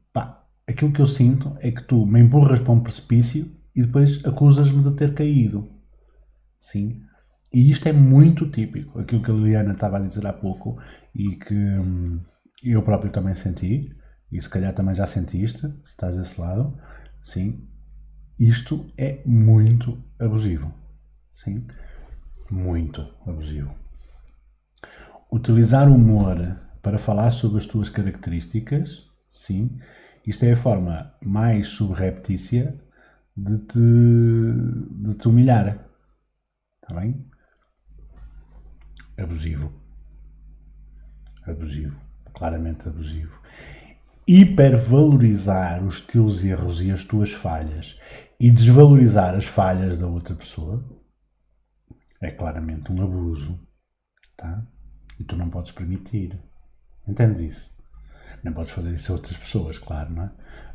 aquilo que eu sinto é que tu me empurras para um precipício e depois acusas-me de ter caído, sim? E isto é muito típico, aquilo que a Liliana estava a dizer há pouco e que eu próprio também senti, e se calhar também já sentiste, se estás desse lado, sim? Isto é muito abusivo, sim? Muito abusivo. Utilizar o humor para falar sobre as tuas características, sim? Isto é a forma mais subreptícia de te humilhar, está bem? Abusivo. Abusivo. Claramente abusivo. Hipervalorizar os teus erros e as tuas falhas e desvalorizar as falhas da outra pessoa é claramente um abuso, tá? E tu não podes permitir. Entendes isso? Não podes fazer isso a outras pessoas, claro, não é?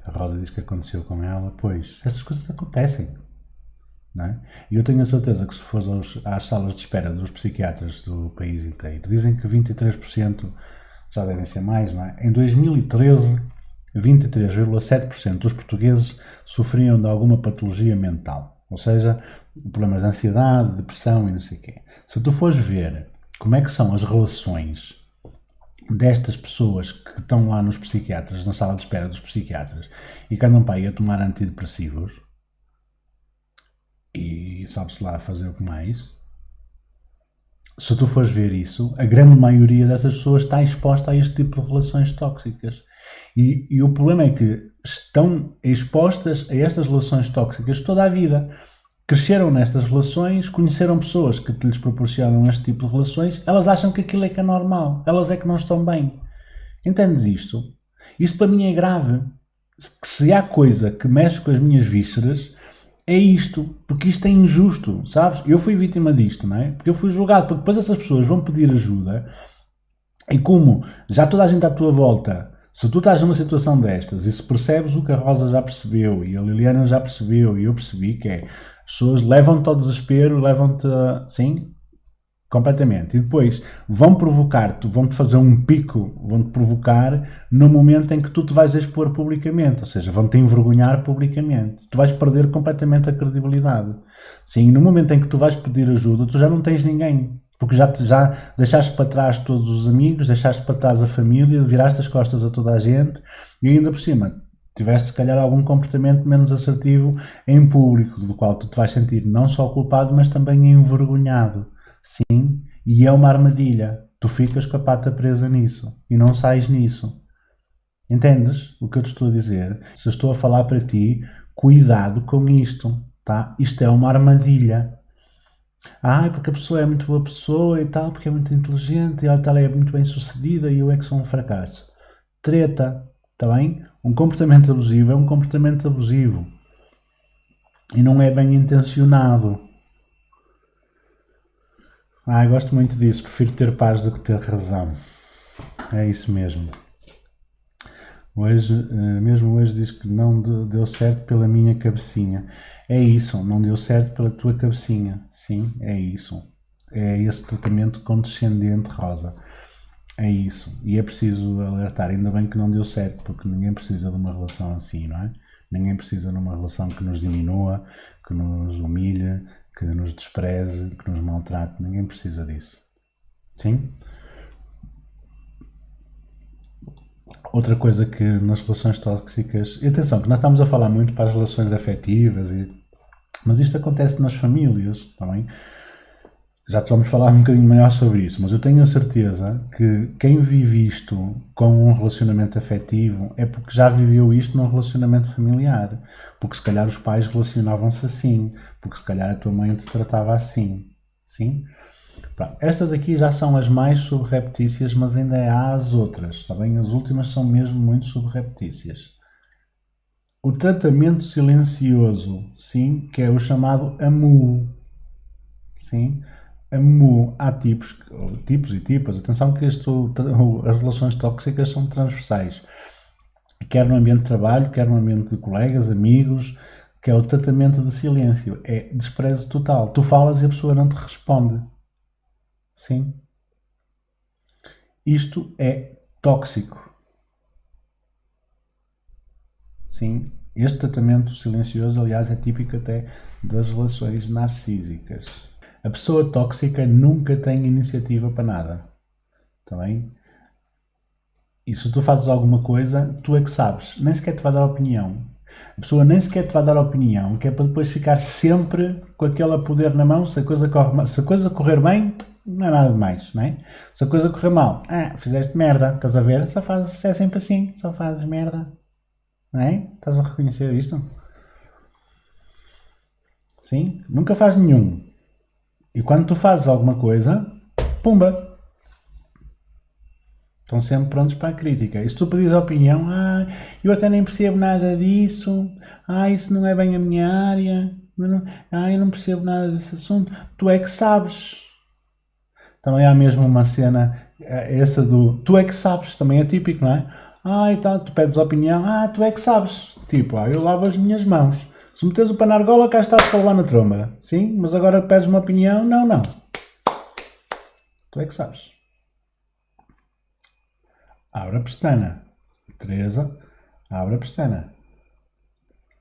A Rosa diz que aconteceu com ela, pois, essas coisas acontecem, não é? E eu tenho a certeza que se fores às salas de espera dos psiquiatras do país inteiro, dizem que 23%, já devem ser mais, não é? Em 2013, 23,7% dos portugueses sofriam de alguma patologia mental, ou seja, problemas de ansiedade, depressão e não sei o quê. Se tu fores ver como é que são as relações destas pessoas que estão lá nos psiquiatras, na sala de espera dos psiquiatras, e que andam para aí a tomar antidepressivos, e sabe-se lá fazer o que mais, se tu fores ver isso, a grande maioria dessas pessoas está exposta a este tipo de relações tóxicas. E o problema é que estão expostas a estas relações tóxicas toda a vida. cresceram nestas relações, conheceram pessoas que lhes proporcionam este tipo de relações, elas acham que aquilo é que é normal, elas é que não estão bem. Entendes isto? Isto para mim é grave. Se há coisa que mexe com as minhas vísceras, é isto, porque isto é injusto, sabes? Eu fui vítima disto, não é? Porque eu fui julgado, porque depois essas pessoas vão pedir ajuda e como já toda a gente à tua volta, se tu estás numa situação destas e se percebes o que a Rosa já percebeu e a Liliana já percebeu e eu percebi que é, as pessoas levam-te ao desespero, levam-te a, sim, completamente. E depois vão provocar-te, vão-te fazer um pico, vão-te provocar no momento em que tu te vais expor publicamente, ou seja, vão-te envergonhar publicamente. Tu vais perder completamente a credibilidade. Sim, no momento em que tu vais pedir ajuda, tu já não tens ninguém. Porque já deixaste para trás todos os amigos, deixaste para trás a família, viraste as costas a toda a gente e ainda por cima tiveste se calhar algum comportamento menos assertivo em público, do qual tu te vais sentir não só culpado, mas também envergonhado. Sim, e é uma armadilha. Tu ficas com a pata presa nisso e não sais nisso. Entendes o que eu te estou a dizer? Se estou a falar para ti, cuidado com isto, tá? Isto é uma armadilha. Porque a pessoa é muito boa pessoa e tal, porque é muito inteligente e ela é muito bem sucedida e eu é que sou um fracasso. Treta, está bem? Um comportamento abusivo é um comportamento abusivo e não é bem intencionado. Gosto muito disso, prefiro ter paz do que ter razão. É isso mesmo. Mesmo hoje diz que não deu certo pela minha cabecinha. É isso, não deu certo pela tua cabecinha. Sim, é isso. É esse tratamento condescendente, Rosa. É isso. E é preciso alertar. Ainda bem que não deu certo, porque ninguém precisa de uma relação assim, não é? Ninguém precisa de uma relação que nos diminua, que nos humilhe, que nos despreze, que nos maltrate. Ninguém precisa disso. Sim? Outra coisa que nas relações tóxicas... E atenção, que nós estamos a falar muito para as relações afetivas, mas isto acontece nas famílias, também. Já te vamos falar um bocadinho maior sobre isso, mas eu tenho a certeza que quem vive isto com um relacionamento afetivo é porque já viveu isto num relacionamento familiar. Porque se calhar os pais relacionavam-se assim, porque se calhar a tua mãe te tratava assim. Sim? Pronto, estas aqui já são as mais subreptícias, mas ainda há as outras, está bem? As últimas são mesmo muito subreptícias. O tratamento silencioso, sim, que é o chamado AMU. Sim? AMU. Há tipos e tipas. Atenção que as relações tóxicas são transversais. Quer no ambiente de trabalho, quer no ambiente de colegas, amigos, que é o tratamento de silêncio. É desprezo total. Tu falas e a pessoa não te responde. Sim. Isto é tóxico. Sim. Este tratamento silencioso, aliás, é típico até das relações narcísicas. A pessoa tóxica nunca tem iniciativa para nada. Está bem? E se tu fazes alguma coisa, tu é que sabes. Nem sequer te vai dar opinião. A pessoa nem sequer te vai dar opinião, que é para depois ficar sempre com aquele poder na mão. Se a coisa correr bem, não é nada demais, não é? Se a coisa correr mal, fizeste merda, estás a ver? É sempre assim, só fazes merda. Não é? Estás a reconhecer isto? Sim? Nunca faz nenhum. E quando tu fazes alguma coisa, pumba! Estão sempre prontos para a crítica. E se tu pedires a opinião, eu até nem percebo nada disso, isso não é bem a minha área, eu não percebo nada desse assunto, tu é que sabes. Também há mesmo uma cena, essa do tu é que sabes, também é típico, não é? Então, tu pedes opinião, tu é que sabes. Tipo, eu lavo as minhas mãos. Se meteres o pé na argola, cá estás para lá na tromba. Sim, mas agora pedes uma opinião, não. Tu é que sabes. Abre a pestana. Teresa, abre a pestana.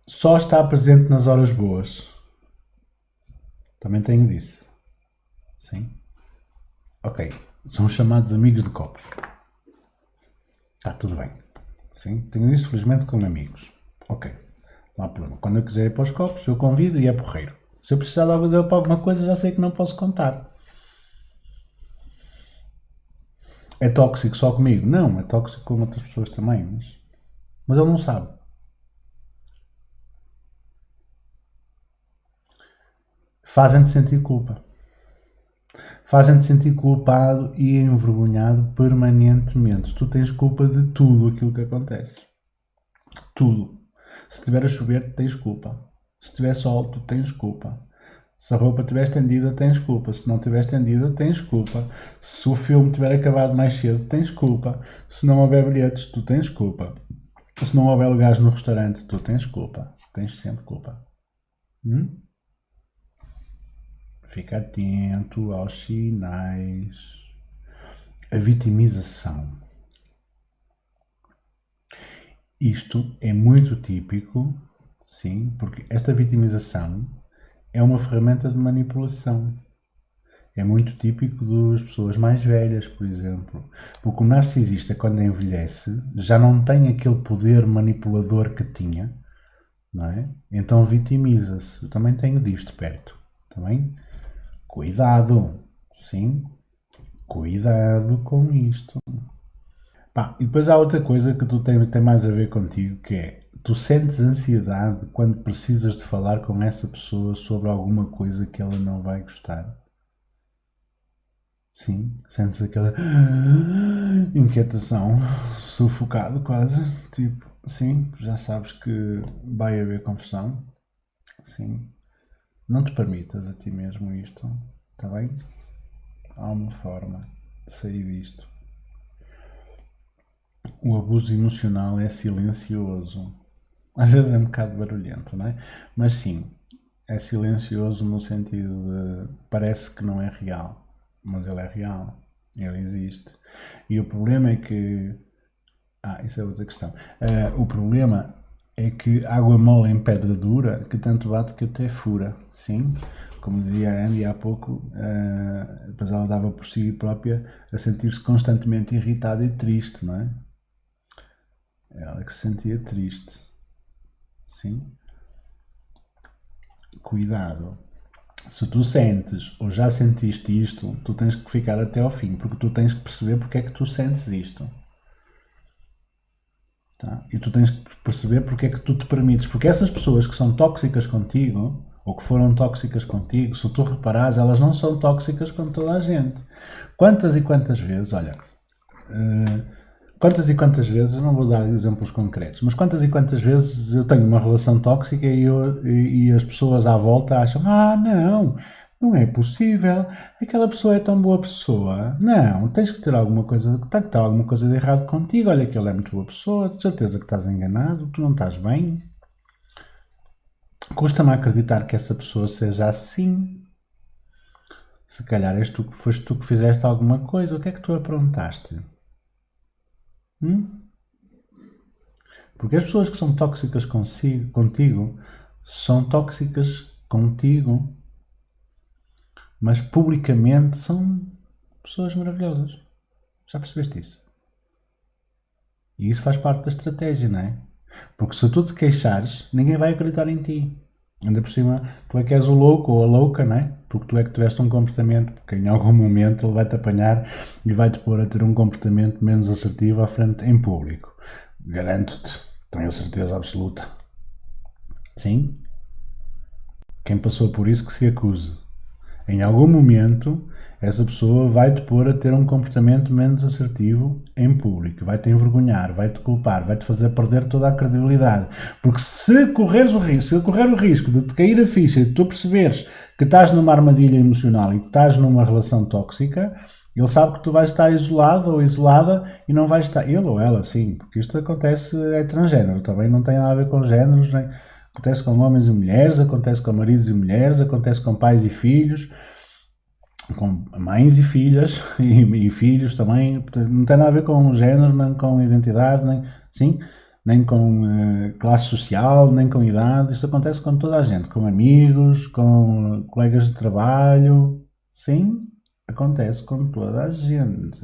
Só está presente nas horas boas. Também tenho disso. Sim. Ok. São chamados amigos de copos. Está tudo bem. Sim. Tenho isso, felizmente, com amigos. Ok. Não há problema. Quando eu quiser ir para os copos, eu convido e é porreiro. Se eu precisar de ajuda para alguma coisa, já sei que não posso contar. É tóxico só comigo? Não, é tóxico com outras pessoas também. Mas ele não sabe. fazem-te sentir culpa. Fazem-te sentir culpado e envergonhado permanentemente. Tu tens culpa de tudo aquilo que acontece. Tudo. Se estiver a chover, tens culpa. Se estiver sol, tu tens culpa. Se a roupa estiver estendida, tens culpa. Se não estiver estendida, tens culpa. Se o filme tiver acabado mais cedo, tens culpa. Se não houver bilhetes, tu tens culpa. Se não houver lugares no restaurante, tu tens culpa. Tens sempre culpa. Fica atento aos sinais. A vitimização. Isto é muito típico, sim, porque esta vitimização é uma ferramenta de manipulação. É muito típico das pessoas mais velhas, por exemplo. Porque o narcisista, quando envelhece, já não tem aquele poder manipulador que tinha, não é? Então vitimiza-se. Eu também tenho disto perto. Também. Cuidado, sim, cuidado com isto. E depois há outra coisa que tem mais a ver contigo, que é, tu sentes ansiedade quando precisas de falar com essa pessoa sobre alguma coisa que ela não vai gostar. Sim, sentes aquela inquietação, sufocado quase, tipo, sim, já sabes que vai haver confusão, sim. Não te permitas a ti mesmo isto, está bem? Há uma forma de sair disto. O abuso emocional é silencioso. Às vezes é um bocado barulhento, não é? Mas sim, é silencioso no sentido de parece que não é real, mas ele é real, ele existe. E o problema é que... isso é outra questão. O problema é que água mole em pedra dura, que tanto bate que até fura, sim? Como dizia a Andy há pouco, depois ela dava por si própria a sentir-se constantemente irritada e triste, não é? Ela que se sentia triste, sim? Cuidado. Se tu sentes ou já sentiste isto, tu tens que ficar até ao fim, porque tu tens que perceber porque é que tu sentes isto. Tá? E tu tens que perceber porque é que tu te permites. Porque essas pessoas que são tóxicas contigo, ou que foram tóxicas contigo, se tu reparares, elas não são tóxicas com toda a gente. Quantas e quantas vezes, olha, quantas e quantas vezes, eu não vou dar exemplos concretos, mas quantas e quantas vezes eu tenho uma relação tóxica e as pessoas à volta acham, não é possível, aquela pessoa é tão boa pessoa. Não, tens que ter alguma coisa, tem que estar alguma coisa de errado contigo. Olha que ele é muito boa pessoa, de certeza que estás enganado, tu não estás bem. Custa-me acreditar que essa pessoa seja assim. Se calhar foste tu que fizeste alguma coisa, o que é que tu aprontaste? Porque as pessoas que são tóxicas contigo são tóxicas contigo, mas publicamente são pessoas maravilhosas. Já percebeste isso? E isso faz parte da estratégia, não é? Porque se tu te queixares, ninguém vai acreditar em ti. Ainda por cima, tu é que és o louco ou a louca, não é? Porque tu é que tiveste um comportamento, porque em algum momento ele vai-te apanhar e vai-te pôr a ter um comportamento menos assertivo à frente em público. Garanto-te, tenho a certeza absoluta. Sim? Quem passou por isso que se acuse. Em algum momento, essa pessoa vai-te pôr a ter um comportamento menos assertivo em público, vai-te envergonhar, vai-te culpar, vai-te fazer perder toda a credibilidade. Porque se correr o risco de te cair a ficha e de tu perceberes que estás numa armadilha emocional e que estás numa relação tóxica, ele sabe que tu vais estar isolado ou isolada e não vais estar... Ele ou ela, sim, porque isto acontece, é transgénero, também não tem nada a ver com géneros, nem... Acontece com homens e mulheres, acontece com maridos e mulheres, acontece com pais e filhos, com mães e filhas e filhos também. Não tem nada a ver com género, nem com identidade, nem com classe social, nem com idade. Isto acontece com toda a gente, com amigos, com colegas de trabalho. Sim, acontece com toda a gente.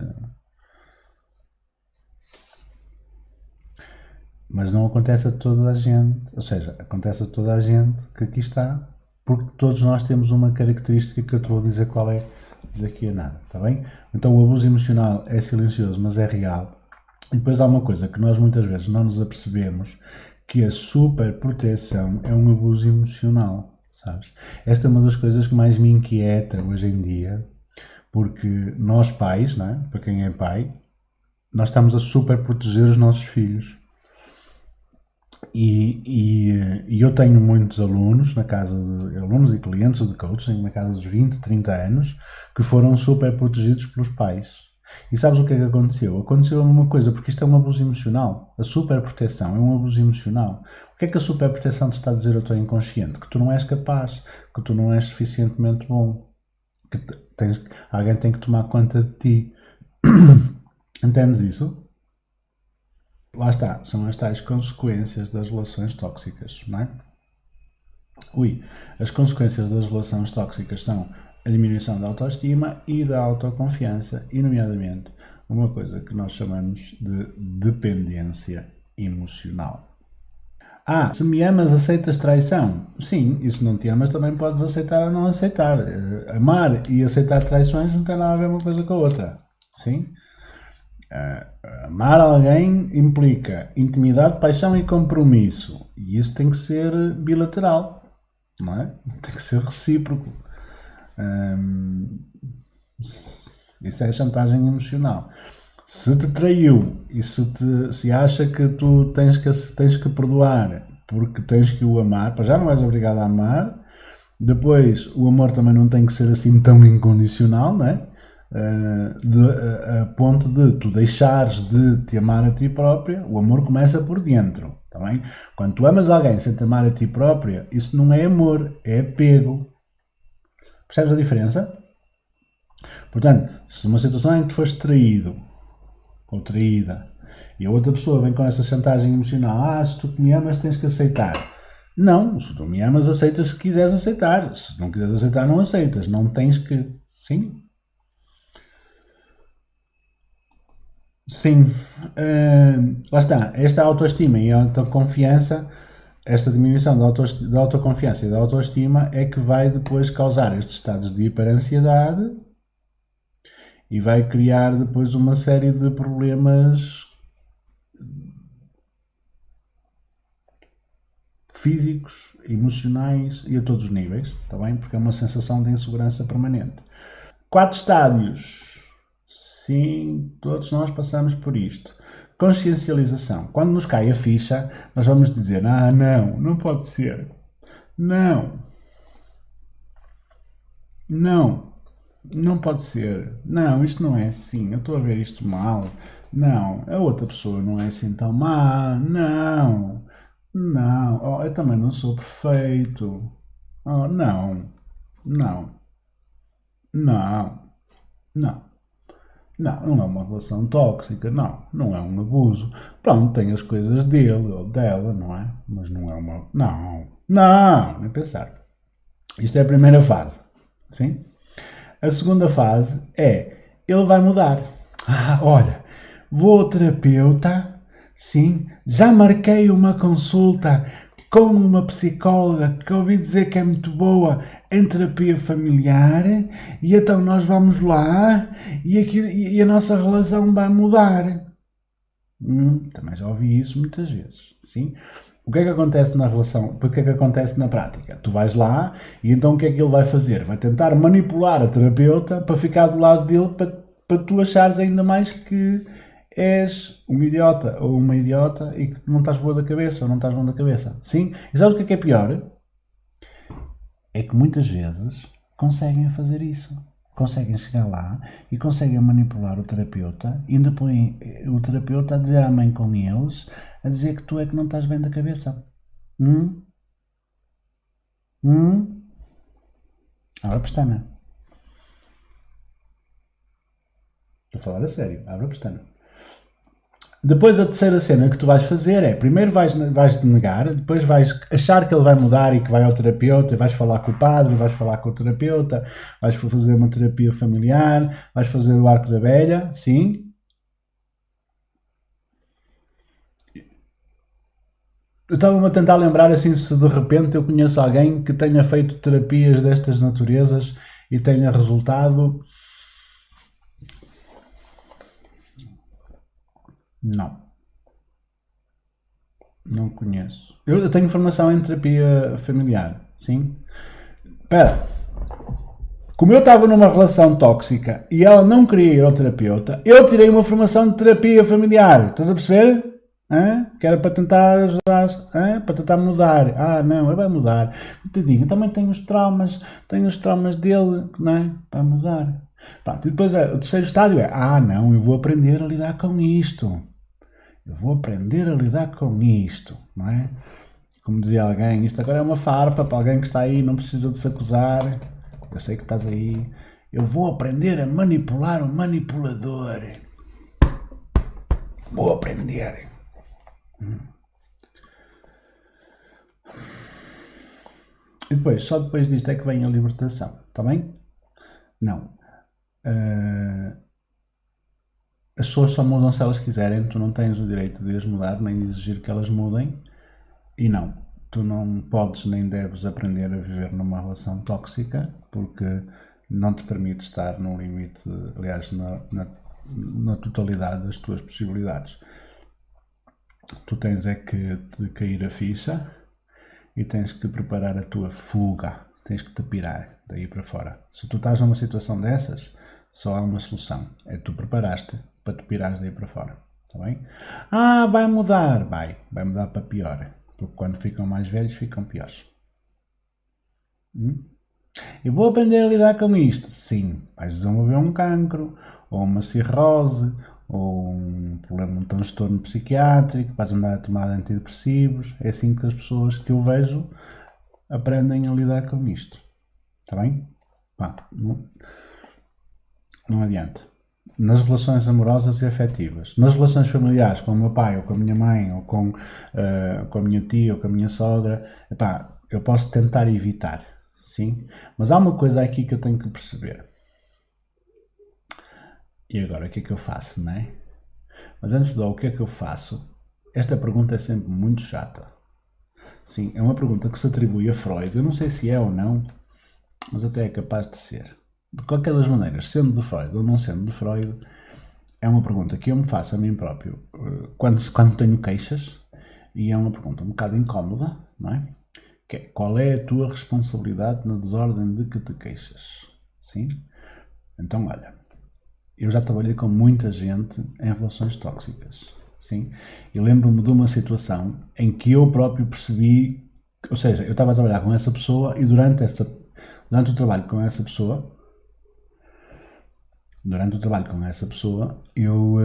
Mas não acontece a toda a gente, ou seja, acontece a toda a gente que aqui está, porque todos nós temos uma característica que eu te vou dizer qual é daqui a nada, está bem? Então o abuso emocional é silencioso, mas é real. E depois há uma coisa que nós muitas vezes não nos apercebemos, que a superproteção é um abuso emocional, sabes? Esta é uma das coisas que mais me inquieta hoje em dia, porque nós pais, não é? Para quem é pai, nós estamos a super proteger os nossos filhos. E eu tenho muitos alunos na casa de alunos e clientes de coaching na casa dos 20, 30 anos que foram super protegidos pelos pais. E sabes o que é que aconteceu? Aconteceu a mesma coisa, porque isto é um abuso emocional. A superproteção é um abuso emocional. O que é que a superproteção te está a dizer ao teu inconsciente? Que tu não és capaz, que tu não és suficientemente bom, que alguém tem que tomar conta de ti. Entendes isso? Lá está, são as tais consequências das relações tóxicas, não é? As consequências das relações tóxicas são a diminuição da autoestima e da autoconfiança, e nomeadamente uma coisa que nós chamamos de dependência emocional. Se me amas, aceitas traição? Sim, e se não te amas também podes aceitar ou não aceitar. Amar e aceitar traições não tem nada a ver uma coisa com a outra. Sim? Amar alguém implica intimidade, paixão e compromisso. E isso tem que ser bilateral, não é? Tem que ser recíproco. Isso é chantagem emocional. Se te traiu e se acha que tu tens que perdoar porque tens que o amar, já não és obrigado a amar. Depois, o amor também não tem que ser assim tão incondicional, não é? A ponto de tu deixares de te amar a ti própria. O amor começa por dentro, tá bem? Quando tu amas alguém sem te amar a ti própria, isso não é amor, é apego. Percebes a diferença? Portanto, se uma situação em que tu foste traído ou traída e a outra pessoa vem com essa chantagem emocional, se tu me amas tens que aceitar. Não, se tu me amas aceitas se quiseres aceitar, se não quiseres aceitar não aceitas, não tens que, sim? Sim, lá está, esta autoestima e a autoconfiança, esta diminuição da autoconfiança e da autoestima é que vai depois causar estes estados de hiperansiedade e vai criar depois uma série de problemas físicos, emocionais e a todos os níveis, está bem? Porque é uma sensação de insegurança permanente. 4 estádios. Sim, todos nós passamos por isto. Consciencialização. Quando nos cai a ficha, nós vamos dizer, não pode ser. Não pode ser. Não, isto não é assim. Eu estou a ver isto mal. Não, a outra pessoa não é assim tão má. Não, eu também não sou perfeito. Não. Não é uma relação tóxica, não é um abuso. Pronto, tem as coisas dele ou dela, não é? Mas não é uma. Nem pensar. Isto é a primeira fase, sim? A segunda fase é, ele vai mudar. Olha, vou ao terapeuta, sim, já marquei uma consulta com uma psicóloga que ouvi dizer que é muito boa em terapia familiar e então nós vamos lá e a nossa relação vai mudar. Também já ouvi isso muitas vezes, sim? O que é que acontece na relação? O que é que acontece na prática? Tu vais lá e então o que é que ele vai fazer? Vai tentar manipular a terapeuta para ficar do lado dele para tu achares ainda mais que és um idiota ou uma idiota e que não estás boa da cabeça ou não estás bom da cabeça. Sim? E sabes o que é pior? É que muitas vezes conseguem fazer isso. Conseguem chegar lá e conseguem manipular o terapeuta e ainda põem o terapeuta a dizer à mãe com eles, a dizer que tu é que não estás bem da cabeça. Abre a pestana. Estou a falar a sério. Abre a pestana. Depois a terceira cena que tu vais fazer é, primeiro vais-te negar, depois vais achar que ele vai mudar e que vai ao terapeuta, vais falar com o padre, vais falar com o terapeuta, vais fazer uma terapia familiar, vais fazer o arco da velha, sim. Eu estava-me a tentar lembrar assim se de repente eu conheço alguém que tenha feito terapias destas naturezas e tenha resultado. Não. Não conheço. Eu tenho formação em terapia familiar, sim. Espera. Como eu estava numa relação tóxica e ela não queria ir ao terapeuta, eu tirei uma formação de terapia familiar. Estás a perceber? Que era para tentar ajudar, para tentar mudar. Não, ele vai mudar. Tadinho, também tenho os traumas dele, não é? Para mudar. Pronto, e depois o terceiro estágio é, não, eu vou aprender a lidar com isto. Não é? Como dizia alguém, isto agora é uma farpa para alguém que está aí, não precisa de se acusar. Eu sei que estás aí. Eu vou aprender a manipular o manipulador. Vou aprender. E depois, só depois disto é que vem a libertação. Está bem? Não. As pessoas só mudam se elas quiserem. Tu não tens o direito de as mudar, nem de exigir que elas mudem. E não. Tu não podes nem deves aprender a viver numa relação tóxica, porque não te permite estar no limite, aliás, na totalidade das tuas possibilidades. Tu tens é que te cair a ficha e tens que preparar a tua fuga. Tens que te pirar daí para fora. Se tu estás numa situação dessas, só há uma solução. É tu preparaste para te pirares daí para fora. Está bem? Vai mudar. Vai mudar para pior. Porque quando ficam mais velhos, ficam piores. Eu vou aprender a lidar com isto. Sim, vais desenvolver um cancro, ou uma cirrose, ou um problema, um transtorno psiquiátrico, vais andar a tomar antidepressivos. É assim que as pessoas que eu vejo aprendem a lidar com isto. Está bem? Não adianta. Nas relações amorosas e afetivas, nas relações familiares, com o meu pai, ou com a minha mãe, ou com a minha tia, ou com a minha sogra, eu posso tentar evitar, sim, mas há uma coisa aqui que eu tenho que perceber. E agora, o que é que eu faço, não é? Mas antes de o que é que eu faço, esta pergunta é sempre muito chata. Sim, é uma pergunta que se atribui a Freud, eu não sei se é ou não, mas até é capaz de ser. De qualquer das maneiras, sendo de Freud ou não sendo de Freud, é uma pergunta que eu me faço a mim próprio quando tenho queixas, e é uma pergunta um bocado incómoda, não é? Que é, qual é a tua responsabilidade na desordem de que te queixas? Sim? Então, olha, eu já trabalhei com muita gente em relações tóxicas, sim? E lembro-me de uma situação em que eu próprio percebi, ou seja, eu estava a trabalhar com essa pessoa e durante o trabalho com essa pessoa, eu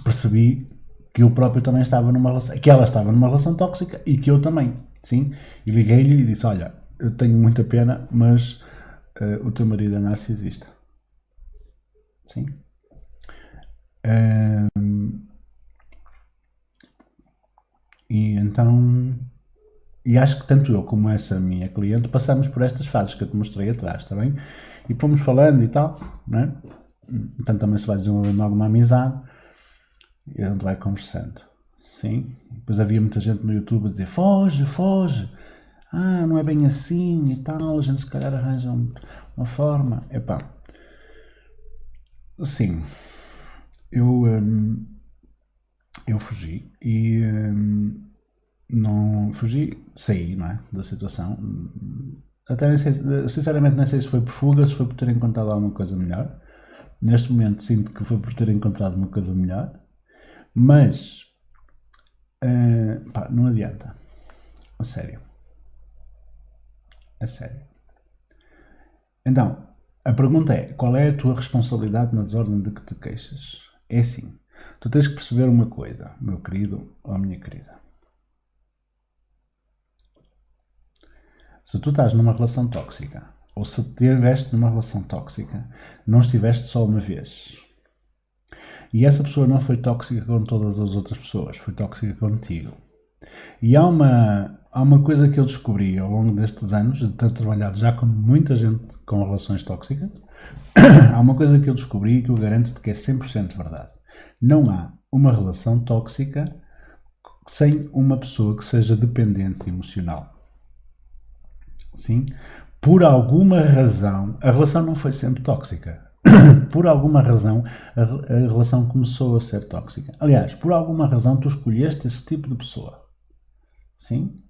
percebi que eu próprio também estava numa relação, que ela estava numa relação tóxica e que eu também, sim? E liguei-lhe e disse, olha, eu tenho muita pena, mas o teu marido é narcisista. Sim? E então... E acho que tanto eu como essa minha cliente passamos por estas fases que eu te mostrei atrás, está bem? E fomos falando e tal, não é? Então também se vai desenvolvendo alguma amizade e a gente vai conversando, sim? Depois havia muita gente no YouTube a dizer, foge, não é bem assim e tal, a gente se calhar arranja uma forma. Sim, eu fugi e... não fugi, saí, não é, da situação. Até nem sei, sinceramente nem sei se foi por fuga, se foi por ter encontrado alguma coisa melhor. Neste momento sinto que foi por ter encontrado uma coisa melhor, mas não adianta. A sério. Então, a pergunta é, qual é a tua responsabilidade na desordem de que te queixas? É assim, tu tens que perceber uma coisa, meu querido ou minha querida. Se tu estás numa relação tóxica, ou se estiveste numa relação tóxica, não estiveste só uma vez. E essa pessoa não foi tóxica com todas as outras pessoas, foi tóxica contigo. E há uma coisa que eu descobri ao longo destes anos, de ter trabalhado já com muita gente com relações tóxicas, há uma coisa que eu descobri que eu garanto-te que é 100% verdade. Não há uma relação tóxica sem uma pessoa que seja dependente emocional. Sim? Por alguma razão, a relação não foi sempre tóxica. por alguma razão, a relação começou a ser tóxica. Aliás, por alguma razão, tu escolheste esse tipo de pessoa. Sim?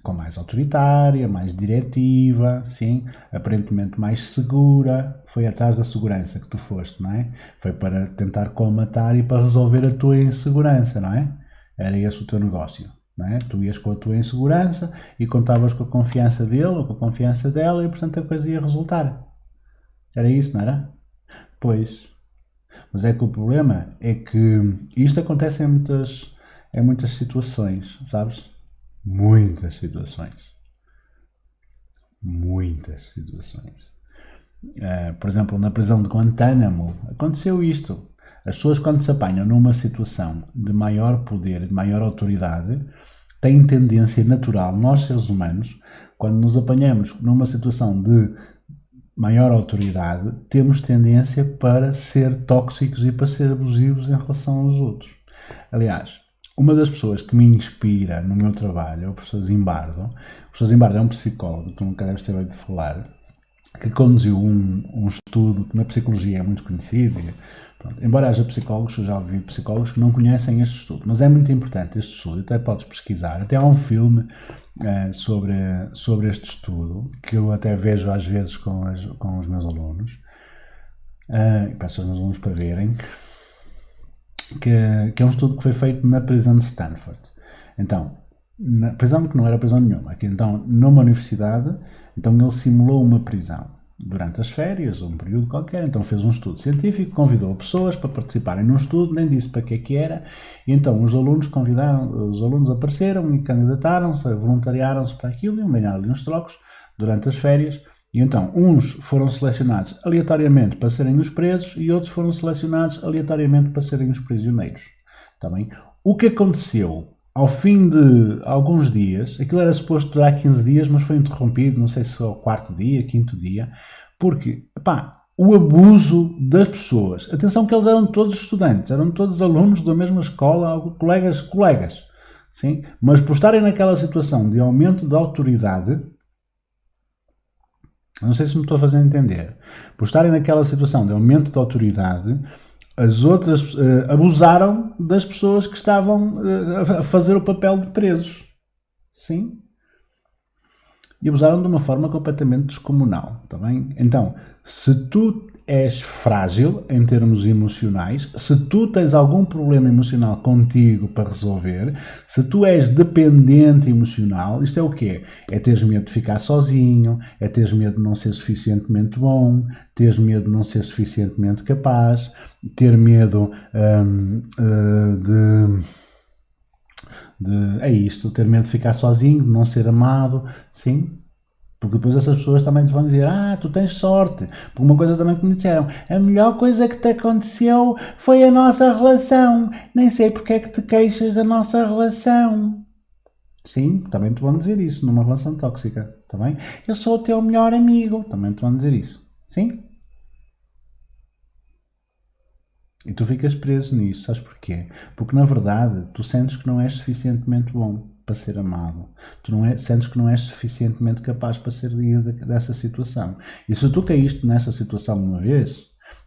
Com mais autoritária, mais diretiva, sim? Aparentemente mais segura. Foi atrás da segurança que tu foste, não é? Foi para tentar colmatar e para resolver a tua insegurança, não é? Era esse o teu negócio. Não é? Tu ias com a tua insegurança e contavas com a confiança dele ou com a confiança dela e, portanto, a coisa ia resultar. Era isso, não era? Pois. Mas é que o problema é que isto acontece em muitas situações, sabes? Muitas situações. Muitas situações. Por exemplo, na prisão de Guantánamo, aconteceu isto. As pessoas, quando se apanham numa situação de maior poder, de maior autoridade, têm tendência natural, nós seres humanos, quando nos apanhamos numa situação de maior autoridade, temos tendência para ser tóxicos e para ser abusivos em relação aos outros. Aliás, uma das pessoas que me inspira no meu trabalho é o professor Zimbardo. O professor Zimbardo é um psicólogo, tu nunca deves ter ouvido falar, que conduziu um estudo que na psicologia é muito conhecido. Pronto, embora haja psicólogos, eu já ouvi psicólogos que não conhecem este estudo, mas é muito importante este estudo, até podes pesquisar. Até há um filme sobre este estudo, que eu até vejo às vezes com os meus alunos, peço aos meus alunos para verem, que é um estudo que foi feito na prisão de Stanford. Então, na prisão que não era prisão nenhuma, aqui então numa universidade, então ele simulou uma prisão durante as férias, ou um período qualquer, então fez um estudo científico, convidou pessoas para participarem num estudo, nem disse para que era, e então os alunos apareceram e candidataram-se, voluntariaram-se para aquilo e ganharam ali uns trocos durante as férias, e então uns foram selecionados aleatoriamente para serem os presos e outros foram selecionados aleatoriamente para serem os prisioneiros. Tá bem? O que aconteceu ao fim de alguns dias, aquilo era suposto durar 15 dias, mas foi interrompido, não sei se ao 4º dia, 5º dia, porque, o abuso das pessoas. Atenção que eles eram todos estudantes, eram todos alunos da mesma escola, colegas, sim? Mas por estarem naquela situação de aumento de autoridade, não sei se me estou a fazer entender, por estarem naquela situação de aumento de autoridade, as outras abusaram das pessoas que estavam a fazer o papel de presos. Sim? E abusaram de uma forma completamente descomunal. Tá bem? Então, se tu és frágil em termos emocionais, se tu tens algum problema emocional contigo para resolver, se tu és dependente emocional, isto é o quê? É teres medo de ficar sozinho, é teres medo de não ser suficientemente bom, teres medo de não ser suficientemente capaz, ter medo é isto, ter medo de ficar sozinho, de não ser amado, sim? Porque depois essas pessoas também te vão dizer, tu tens sorte. Porque uma coisa também que me disseram, a melhor coisa que te aconteceu foi a nossa relação. Nem sei porque é que te queixas da nossa relação. Sim, também te vão dizer isso numa relação tóxica. Tá bem? Eu sou o teu melhor amigo. Também te vão dizer isso. Sim? E tu ficas preso nisso, sabes porquê? Porque na verdade tu sentes que não és suficientemente bom para ser amado. Sentes que não és suficientemente capaz para sair dessa situação. E se tu caíste nessa situação uma vez,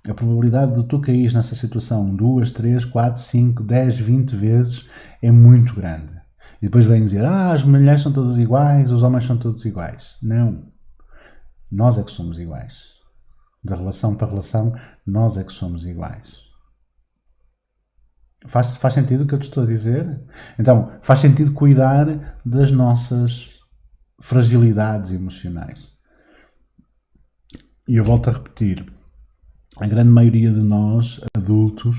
a probabilidade de tu cair nessa situação 2, 3, 4, 5, 10, 20 vezes é muito grande. E depois vêm dizer, as mulheres são todas iguais, os homens são todos iguais. Não. Nós é que somos iguais. De relação para relação, nós é que somos iguais. Faz sentido o que eu te estou a dizer? Então, faz sentido cuidar das nossas fragilidades emocionais. E eu volto a repetir, a grande maioria de nós, adultos,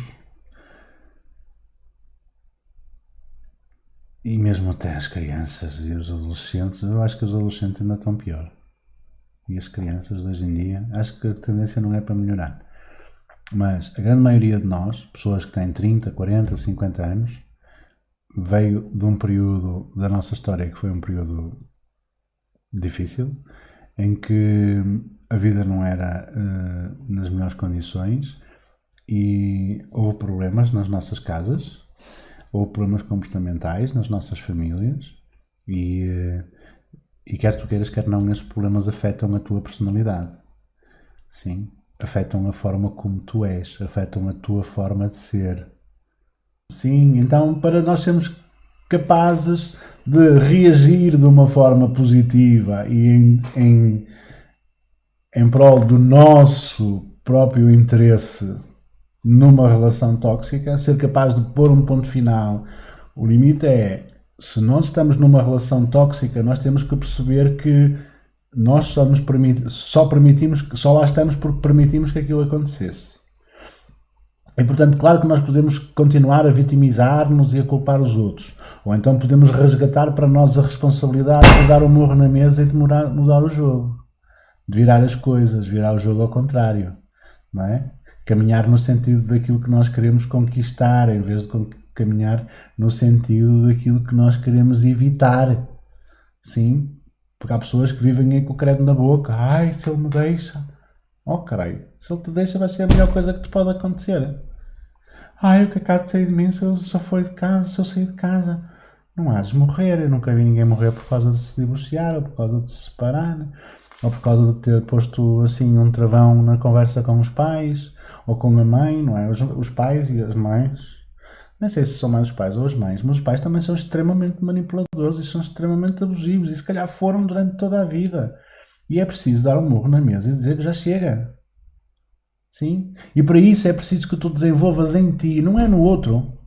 e mesmo até as crianças e os adolescentes, eu acho que os adolescentes ainda estão pior. E as crianças de hoje em dia, acho que a tendência não é para melhorar. Mas a grande maioria de nós, pessoas que têm 30, 40, 50 anos, veio de um período da nossa história que foi um período difícil, em que a vida não era nas melhores condições e houve problemas nas nossas casas, houve problemas comportamentais nas nossas famílias e quer tu queiras, quer não, esses problemas afetam a tua personalidade. Sim. afetam a forma como tu és, afetam a tua forma de ser. Sim, então para nós sermos capazes de reagir de uma forma positiva e em prol do nosso próprio interesse numa relação tóxica, ser capaz de pôr um ponto final. O limite é, se nós estamos numa relação tóxica, nós temos que perceber que nós só lá estamos porque permitimos que aquilo acontecesse. E portanto, claro que nós podemos continuar a vitimizar-nos e a culpar os outros. Ou então podemos resgatar para nós a responsabilidade de dar um murro na mesa e de mudar o jogo. De virar as coisas, virar o jogo ao contrário. Não é? Caminhar no sentido daquilo que nós queremos conquistar, em vez de caminhar no sentido daquilo que nós queremos evitar. Sim? Porque há pessoas que vivem aí com o credo na boca. Ai, se ele me deixa. Oh, caralho. Se ele te deixa, vai ser a melhor coisa que te pode acontecer. Ai, o que acaba de sair de mim se eu só for de casa, se eu sair de casa? Não há de morrer. Eu nunca vi ninguém morrer por causa de se divorciar, ou por causa de se separar, ou por causa de ter posto assim um travão na conversa com os pais, ou com a mãe, não é? Os pais e as mães, não sei se são mais os pais ou as mães, mas os pais também são extremamente manipuladores e são extremamente abusivos, e se calhar foram durante toda a vida. E é preciso dar um murro na mesa e dizer que já chega. Sim? E para isso é preciso que tu desenvolvas em ti, não é no outro.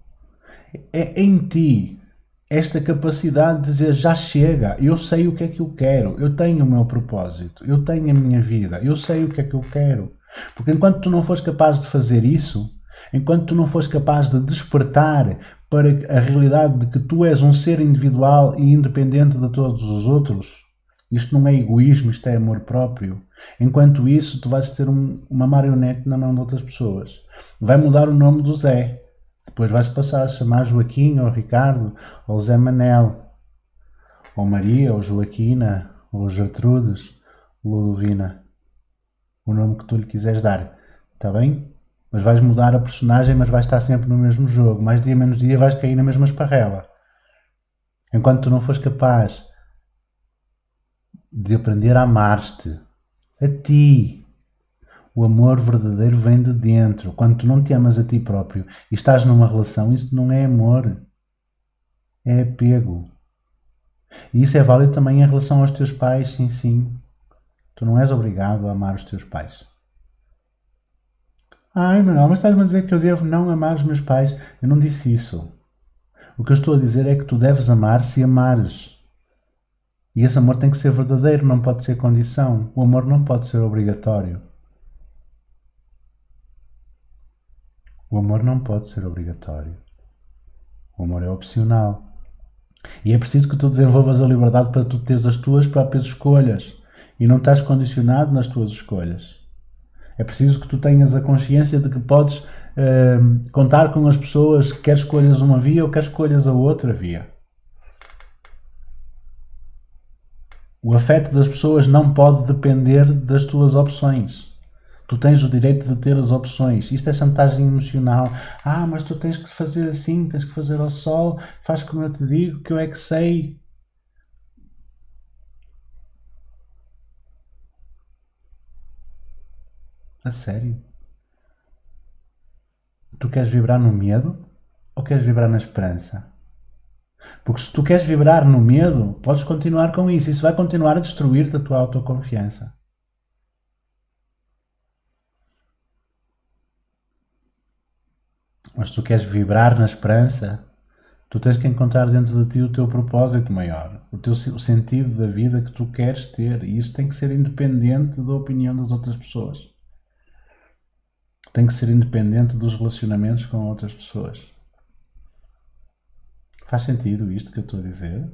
É em ti esta capacidade de dizer já chega, eu sei o que é que eu quero, eu tenho o meu propósito, eu tenho a minha vida, eu sei o que é que eu quero. Porque enquanto tu não fores capaz de fazer isso, enquanto tu não fores capaz de despertar para a realidade de que tu és um ser individual e independente de todos os outros, isto não é egoísmo, isto é amor próprio. Enquanto isso, tu vais ser uma marionete na mão de outras pessoas. Vai mudar o nome do Zé. Depois vais passar a chamar Joaquim, ou Ricardo, ou Zé Manel, ou Maria, ou Joaquina, ou Gertrudes, Ludovina. O nome que tu lhe quiseres dar. Está bem? Mas vais mudar a personagem, mas vais estar sempre no mesmo jogo. Mais dia menos dia vais cair na mesma esparrela. Enquanto tu não fores capaz de aprender a amar-te, a ti. O amor verdadeiro vem de dentro. Quando tu não te amas a ti próprio e estás numa relação, isso não é amor. É apego. E isso é válido também em relação aos teus pais, sim, sim. Tu não és obrigado a amar os teus pais. Ai, Manuel, mas estás-me a dizer que eu devo não amar os meus pais? Eu não disse isso. O que eu estou a dizer é que tu deves amar se amares. E esse amor tem que ser verdadeiro, não pode ser condição. O amor não pode ser obrigatório. O amor não pode ser obrigatório. O amor é opcional. E é preciso que tu desenvolvas a liberdade para tu teres as tuas próprias escolhas e não estás condicionado nas tuas escolhas. É preciso que tu tenhas a consciência de que podes contar com as pessoas, quer escolhas uma via ou quer escolhas a outra via. O afeto das pessoas não pode depender das tuas opções. Tu tens o direito de ter as opções. Isto é chantagem emocional. Ah, mas tu tens que fazer assim, tens que fazer ao sol, faz como eu te digo, que eu é que sei. A sério? Tu queres vibrar no medo ou queres vibrar na esperança? Porque se tu queres vibrar no medo, podes continuar com isso. Isso vai continuar a destruir-te a tua autoconfiança. Mas se tu queres vibrar na esperança, tu tens que encontrar dentro de ti o teu propósito maior, o sentido da vida que tu queres ter. E isso tem que ser independente da opinião das outras pessoas. Tem que ser independente dos relacionamentos com outras pessoas. Faz sentido isto que eu estou a dizer?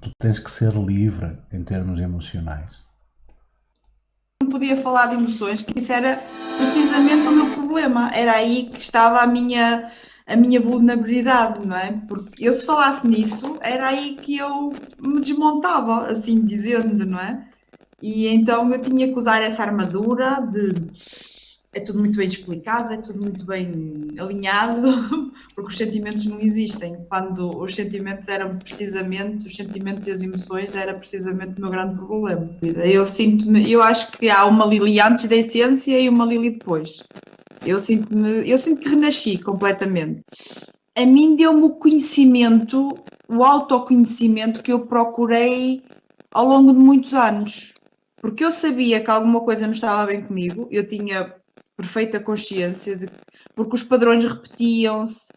Tu tens que ser livre em termos emocionais. Não podia falar de emoções, que isso era precisamente o meu problema. Era aí que estava a minha vulnerabilidade, não é? Porque eu, se falasse nisso, era aí que eu me desmontava, assim dizendo, não é? E então eu tinha que usar essa armadura de é tudo muito bem explicado, é tudo muito bem alinhado, porque os sentimentos não existem. Quando os sentimentos eram precisamente, os sentimentos e as emoções era precisamente o meu grande problema. Eu acho que há uma Lili antes da essência e uma Lili depois. Eu sinto que renasci completamente. A mim deu-me o conhecimento, o autoconhecimento que eu procurei ao longo de muitos anos. Porque eu sabia que alguma coisa não estava bem comigo, eu tinha perfeita consciência porque os padrões repetiam-se,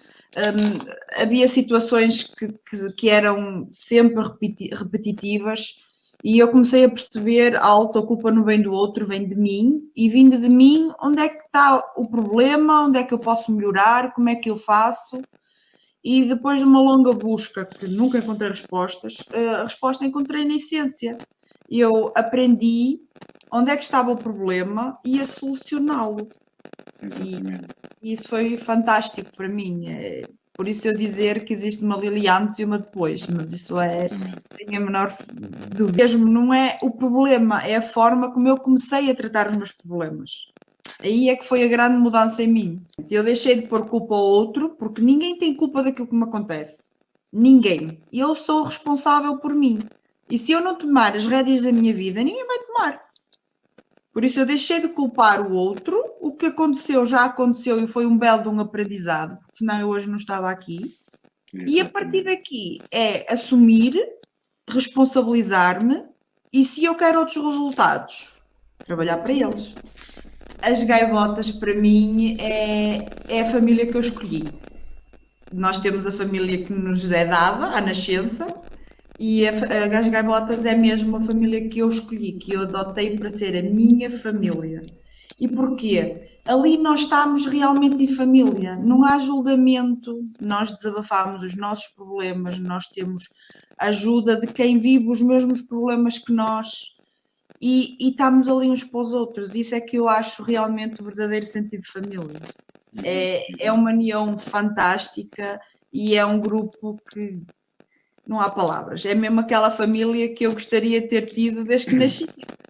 havia situações que eram sempre repetitivas e eu comecei a perceber a culpa não vem do outro, vem de mim, e vindo de mim, onde é que está o problema, onde é que eu posso melhorar, como é que eu faço. E depois de uma longa busca, que nunca encontrei respostas, a resposta encontrei na essência. Eu aprendi onde é que estava o problema e a solucioná-lo. Exatamente. E isso foi fantástico para mim. Por isso eu dizer que existe uma Lili antes e uma depois, mas isso sem a menor dúvida. Mesmo não é o problema, é a forma como eu comecei a tratar os meus problemas. Aí é que foi a grande mudança em mim. Eu deixei de pôr culpa ao outro, porque ninguém tem culpa daquilo que me acontece. Ninguém. Eu sou responsável por mim. E se eu não tomar as rédeas da minha vida, ninguém vai tomar. Por isso eu deixei de culpar o outro. O que aconteceu já aconteceu e foi um belo de um aprendizado, porque senão eu hoje não estava aqui. Exatamente. E a partir daqui é assumir, responsabilizar-me e se eu quero outros resultados, trabalhar para eles. As gaivotas para mim é a família que eu escolhi. Nós temos a família que nos é dada à nascença e as gaivotas é mesmo a família que eu escolhi, que eu adotei para ser a minha família. E porquê? Ali nós estamos realmente em família, não há julgamento, nós desabafamos os nossos problemas, nós temos ajuda de quem vive os mesmos problemas que nós e estamos ali uns para os outros. Isso é que eu acho realmente o verdadeiro sentido de família. É uma união fantástica e é um grupo que não há palavras. É mesmo aquela família que eu gostaria de ter tido desde que nasci.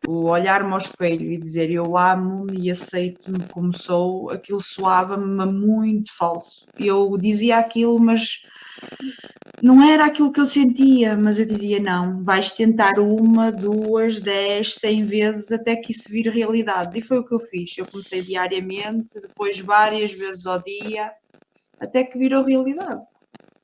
O olhar-me ao espelho e dizer eu amo-me e aceito-me como sou, aquilo soava-me muito falso. Eu dizia aquilo, mas não era aquilo que eu sentia, mas eu dizia não, vais tentar 1, 2, 10, 100 vezes até que isso vire realidade. E foi o que eu fiz. Eu comecei diariamente, depois várias vezes ao dia, até que virou realidade.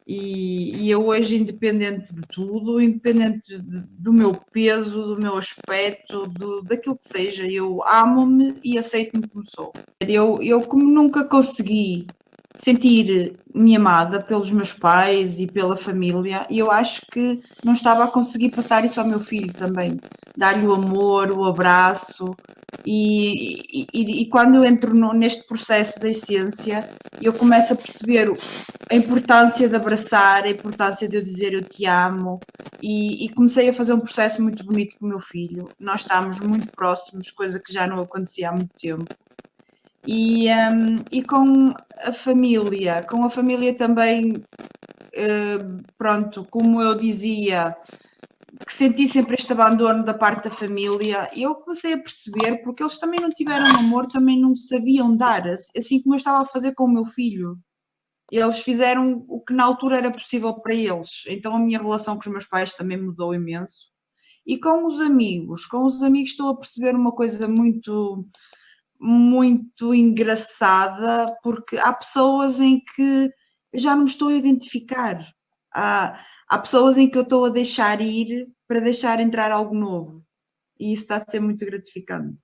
E eu hoje, independente de tudo, independente do meu peso, do meu aspecto, daquilo que seja, eu amo-me e aceito-me como sou. Eu como nunca consegui sentir-me amada pelos meus pais e pela família, eu acho que não estava a conseguir passar isso ao meu filho também. Dar-lhe o amor, o abraço. E quando eu entro neste processo da essência, eu começo a perceber a importância de abraçar, a importância de eu dizer eu te amo e comecei a fazer um processo muito bonito com o meu filho. Nós estamos muito próximos, coisa que já não acontecia há muito tempo. E com a família também, pronto, como eu dizia, que senti sempre este abandono da parte da família, eu comecei a perceber, porque eles também não tiveram amor, também não sabiam dar, assim como eu estava a fazer com o meu filho. Eles fizeram o que na altura era possível para eles, então a minha relação com os meus pais também mudou imenso. E com os amigos estou a perceber uma coisa muito, muito engraçada, porque há pessoas em que eu já não me estou a identificar. Há pessoas em que eu estou a deixar ir para deixar entrar algo novo. E isso está a ser muito gratificante.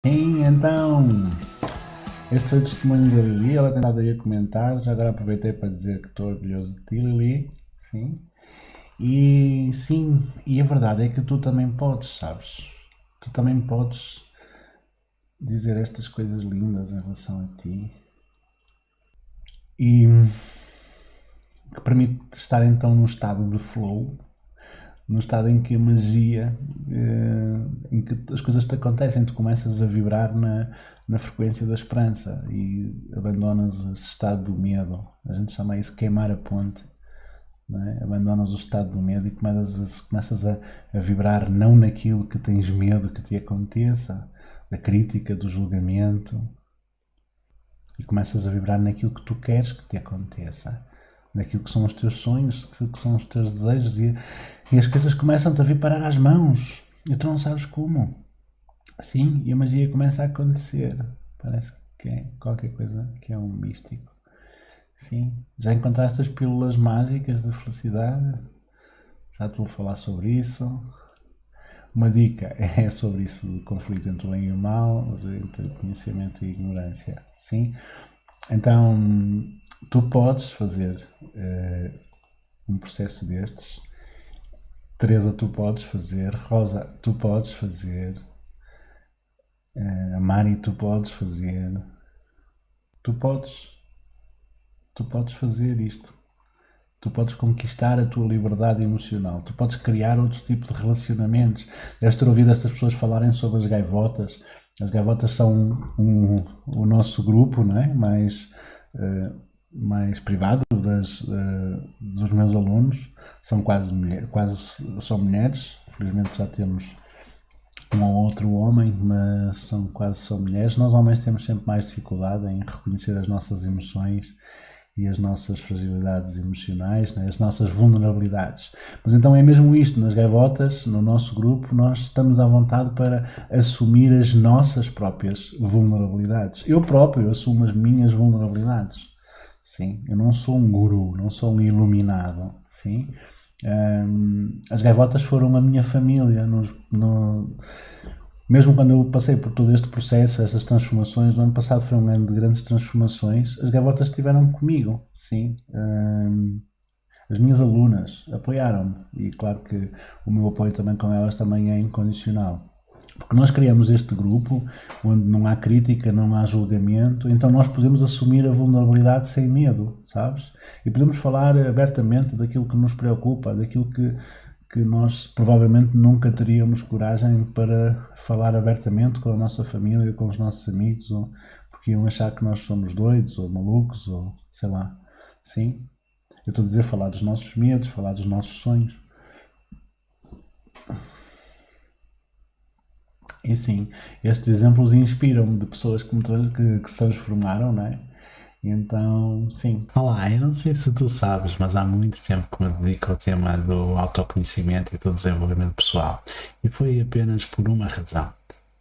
Sim, então, este foi o testemunho da Lili. Ela tem nada aí a comentar. Já agora aproveitei para dizer que estou orgulhoso de ti, Lili. Sim. E sim, e a verdade é que tu também podes, sabes? Tu também podes dizer estas coisas lindas em relação a ti. E que permite estar então num estado de flow, num estado em que a magia, em que as coisas te acontecem, tu começas a vibrar na frequência da esperança e abandonas esse estado do medo. A gente chama isso queimar a ponte, não é? Abandonas o estado do medo e começas a vibrar não naquilo que tens medo que te aconteça, da crítica, do julgamento, e começas a vibrar naquilo que tu queres que te aconteça, naquilo que são os teus sonhos, que são os teus desejos, e as coisas começam-te a vir parar às mãos e tu não sabes como. Sim, e a magia começa a acontecer. Parece que é qualquer coisa que é um místico. Sim, já encontraste as pílulas mágicas da felicidade? Já te vou falar sobre isso. Uma dica é sobre isso do conflito entre o bem e o mal, entre conhecimento e ignorância. Sim? Então, tu podes fazer um processo destes. Teresa, tu podes fazer. Rosa, tu podes fazer. A Mari, tu podes fazer. Tu podes fazer isto. Tu podes conquistar a tua liberdade emocional. Tu podes criar outro tipo de relacionamentos. Deves ter ouvido estas pessoas falarem sobre as gaivotas. As gaivotas são o nosso grupo, não é? mais privado dos meus alunos. São quase só mulheres. Felizmente já temos um ou outro homem, mas são quase só mulheres. Nós homens temos sempre mais dificuldade em reconhecer as nossas emoções e as nossas fragilidades emocionais, né? As nossas vulnerabilidades. Mas então é mesmo isto, nas gaivotas, no nosso grupo, nós estamos à vontade para assumir as nossas próprias vulnerabilidades. Eu próprio assumo as minhas vulnerabilidades. Sim, eu não sou um guru, não sou um iluminado. Sim. As gaivotas foram a minha família, mesmo quando eu passei por todo este processo, estas transformações. O ano passado foi um ano de grandes transformações. As gaivotas estiveram comigo, sim. As minhas alunas apoiaram-me, e claro que o meu apoio também com elas também é incondicional. Porque nós criamos este grupo onde não há crítica, não há julgamento, então nós podemos assumir a vulnerabilidade sem medo, sabes? E podemos falar abertamente daquilo que nos preocupa, daquilo que nós provavelmente nunca teríamos coragem para falar abertamente com a nossa família, com os nossos amigos, porque iam achar que nós somos doidos ou malucos, ou sei lá. Sim? Eu estou a dizer falar dos nossos medos, falar dos nossos sonhos. E sim, estes exemplos inspiram-me de pessoas que se transformaram, não é? Então, sim. Olá, eu não sei se tu sabes, mas há muito tempo que me dedico ao tema do autoconhecimento e do desenvolvimento pessoal. E foi apenas por uma razão.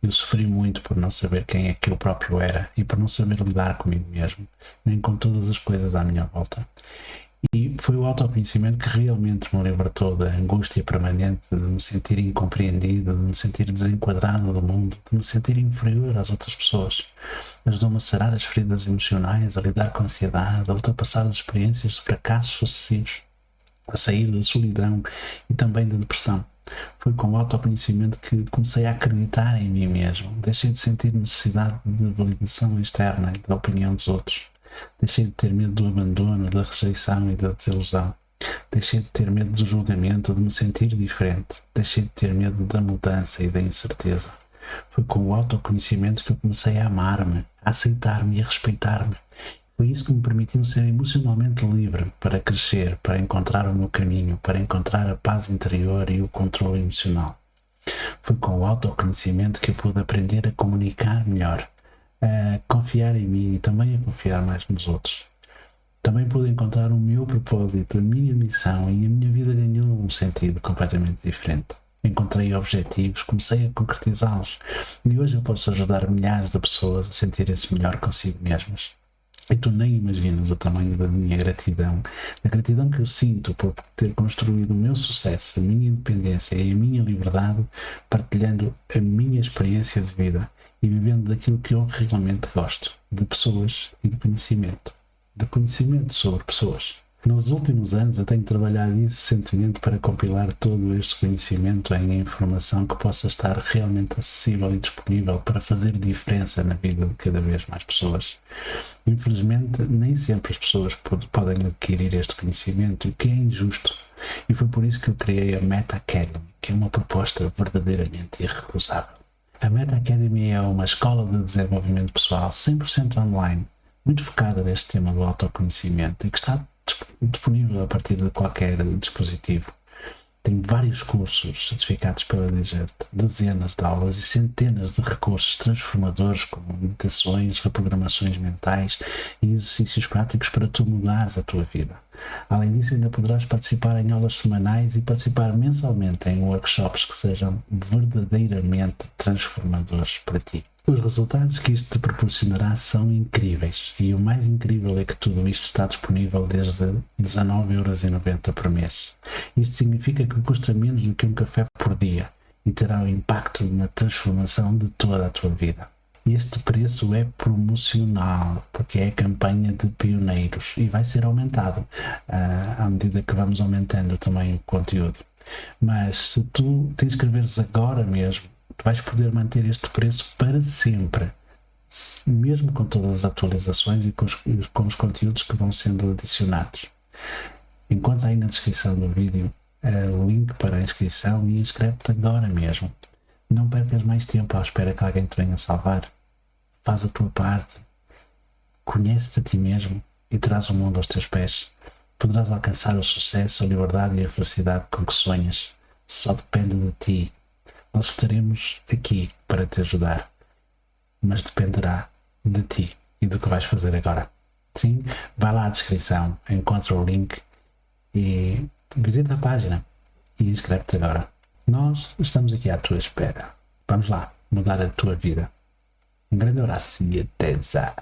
Eu sofri muito por não saber quem é que eu próprio era e por não saber lidar comigo mesmo, nem com todas as coisas à minha volta. E foi o autoconhecimento que realmente me libertou da angústia permanente de me sentir incompreendido, de me sentir desenquadrado do mundo, de me sentir inferior às outras pessoas. Ajudou-me a sarar as feridas emocionais, a lidar com a ansiedade, a ultrapassar as experiências de fracassos sucessivos, a sair da solidão e também da depressão. Foi com o autoconhecimento que comecei a acreditar em mim mesmo. Deixei de sentir necessidade de validação externa e da opinião dos outros. Deixei de ter medo do abandono, da rejeição e da desilusão. Deixei de ter medo do julgamento, de me sentir diferente. Deixei de ter medo da mudança e da incerteza. Foi com o autoconhecimento que eu comecei a amar-me, a aceitar-me e a respeitar-me. Foi isso que me permitiu ser emocionalmente livre para crescer, para encontrar o meu caminho, para encontrar a paz interior e o controle emocional. Foi com o autoconhecimento que eu pude aprender a comunicar melhor, a confiar em mim e também a confiar mais nos outros. Também pude encontrar o meu propósito, a minha missão, e a minha vida ganhou um sentido completamente diferente. Encontrei objetivos, comecei a concretizá-los, e hoje eu posso ajudar milhares de pessoas a sentirem-se melhor consigo mesmas. E tu nem imaginas o tamanho da minha gratidão, a gratidão que eu sinto por ter construído o meu sucesso, a minha independência e a minha liberdade, partilhando a minha experiência de vida e vivendo daquilo que eu realmente gosto, de pessoas e de conhecimento sobre pessoas. Nos últimos anos eu tenho trabalhado incessantemente para compilar todo este conhecimento em informação que possa estar realmente acessível e disponível para fazer diferença na vida de cada vez mais pessoas. Infelizmente, nem sempre as pessoas podem adquirir este conhecimento, o que é injusto. E foi por isso que eu criei a Meta Academy, que é uma proposta verdadeiramente irrecusável. A Meta Academy é uma escola de desenvolvimento pessoal 100% online, muito focada neste tema do autoconhecimento e que está disponível a partir de qualquer dispositivo. Tem vários cursos certificados pela Digert, dezenas de aulas e centenas de recursos transformadores como meditações, reprogramações mentais e exercícios práticos para tu mudares a tua vida. Além disso, ainda poderás participar em aulas semanais e participar mensalmente em workshops que sejam verdadeiramente transformadores para ti. Os resultados que isto te proporcionará são incríveis e o mais incrível é que tudo isto está disponível desde 19,90€ por mês. Isto significa que custa menos do que um café por dia e terá um impacto na transformação de toda a tua vida. Este preço é promocional porque é a campanha de pioneiros e vai ser aumentado à medida que vamos aumentando também o conteúdo. Mas se tu te inscreveres agora mesmo, tu vais poder manter este preço para sempre, mesmo com todas as atualizações e com os conteúdos que vão sendo adicionados. Encontra aí na descrição do vídeo o link para a inscrição e inscreve-te agora mesmo. Não percas mais tempo à espera que alguém te venha salvar. Faz a tua parte, conhece-te a ti mesmo e traz o mundo aos teus pés. Poderás alcançar o sucesso, a liberdade e a felicidade com que sonhas. Só depende de ti. Nós estaremos aqui para te ajudar, mas dependerá de ti e do que vais fazer agora. Sim, vai lá à descrição, encontra o link e visita a página e inscreve-te agora. Nós estamos aqui à tua espera. Vamos lá, mudar a tua vida. Um grande abraço e até já!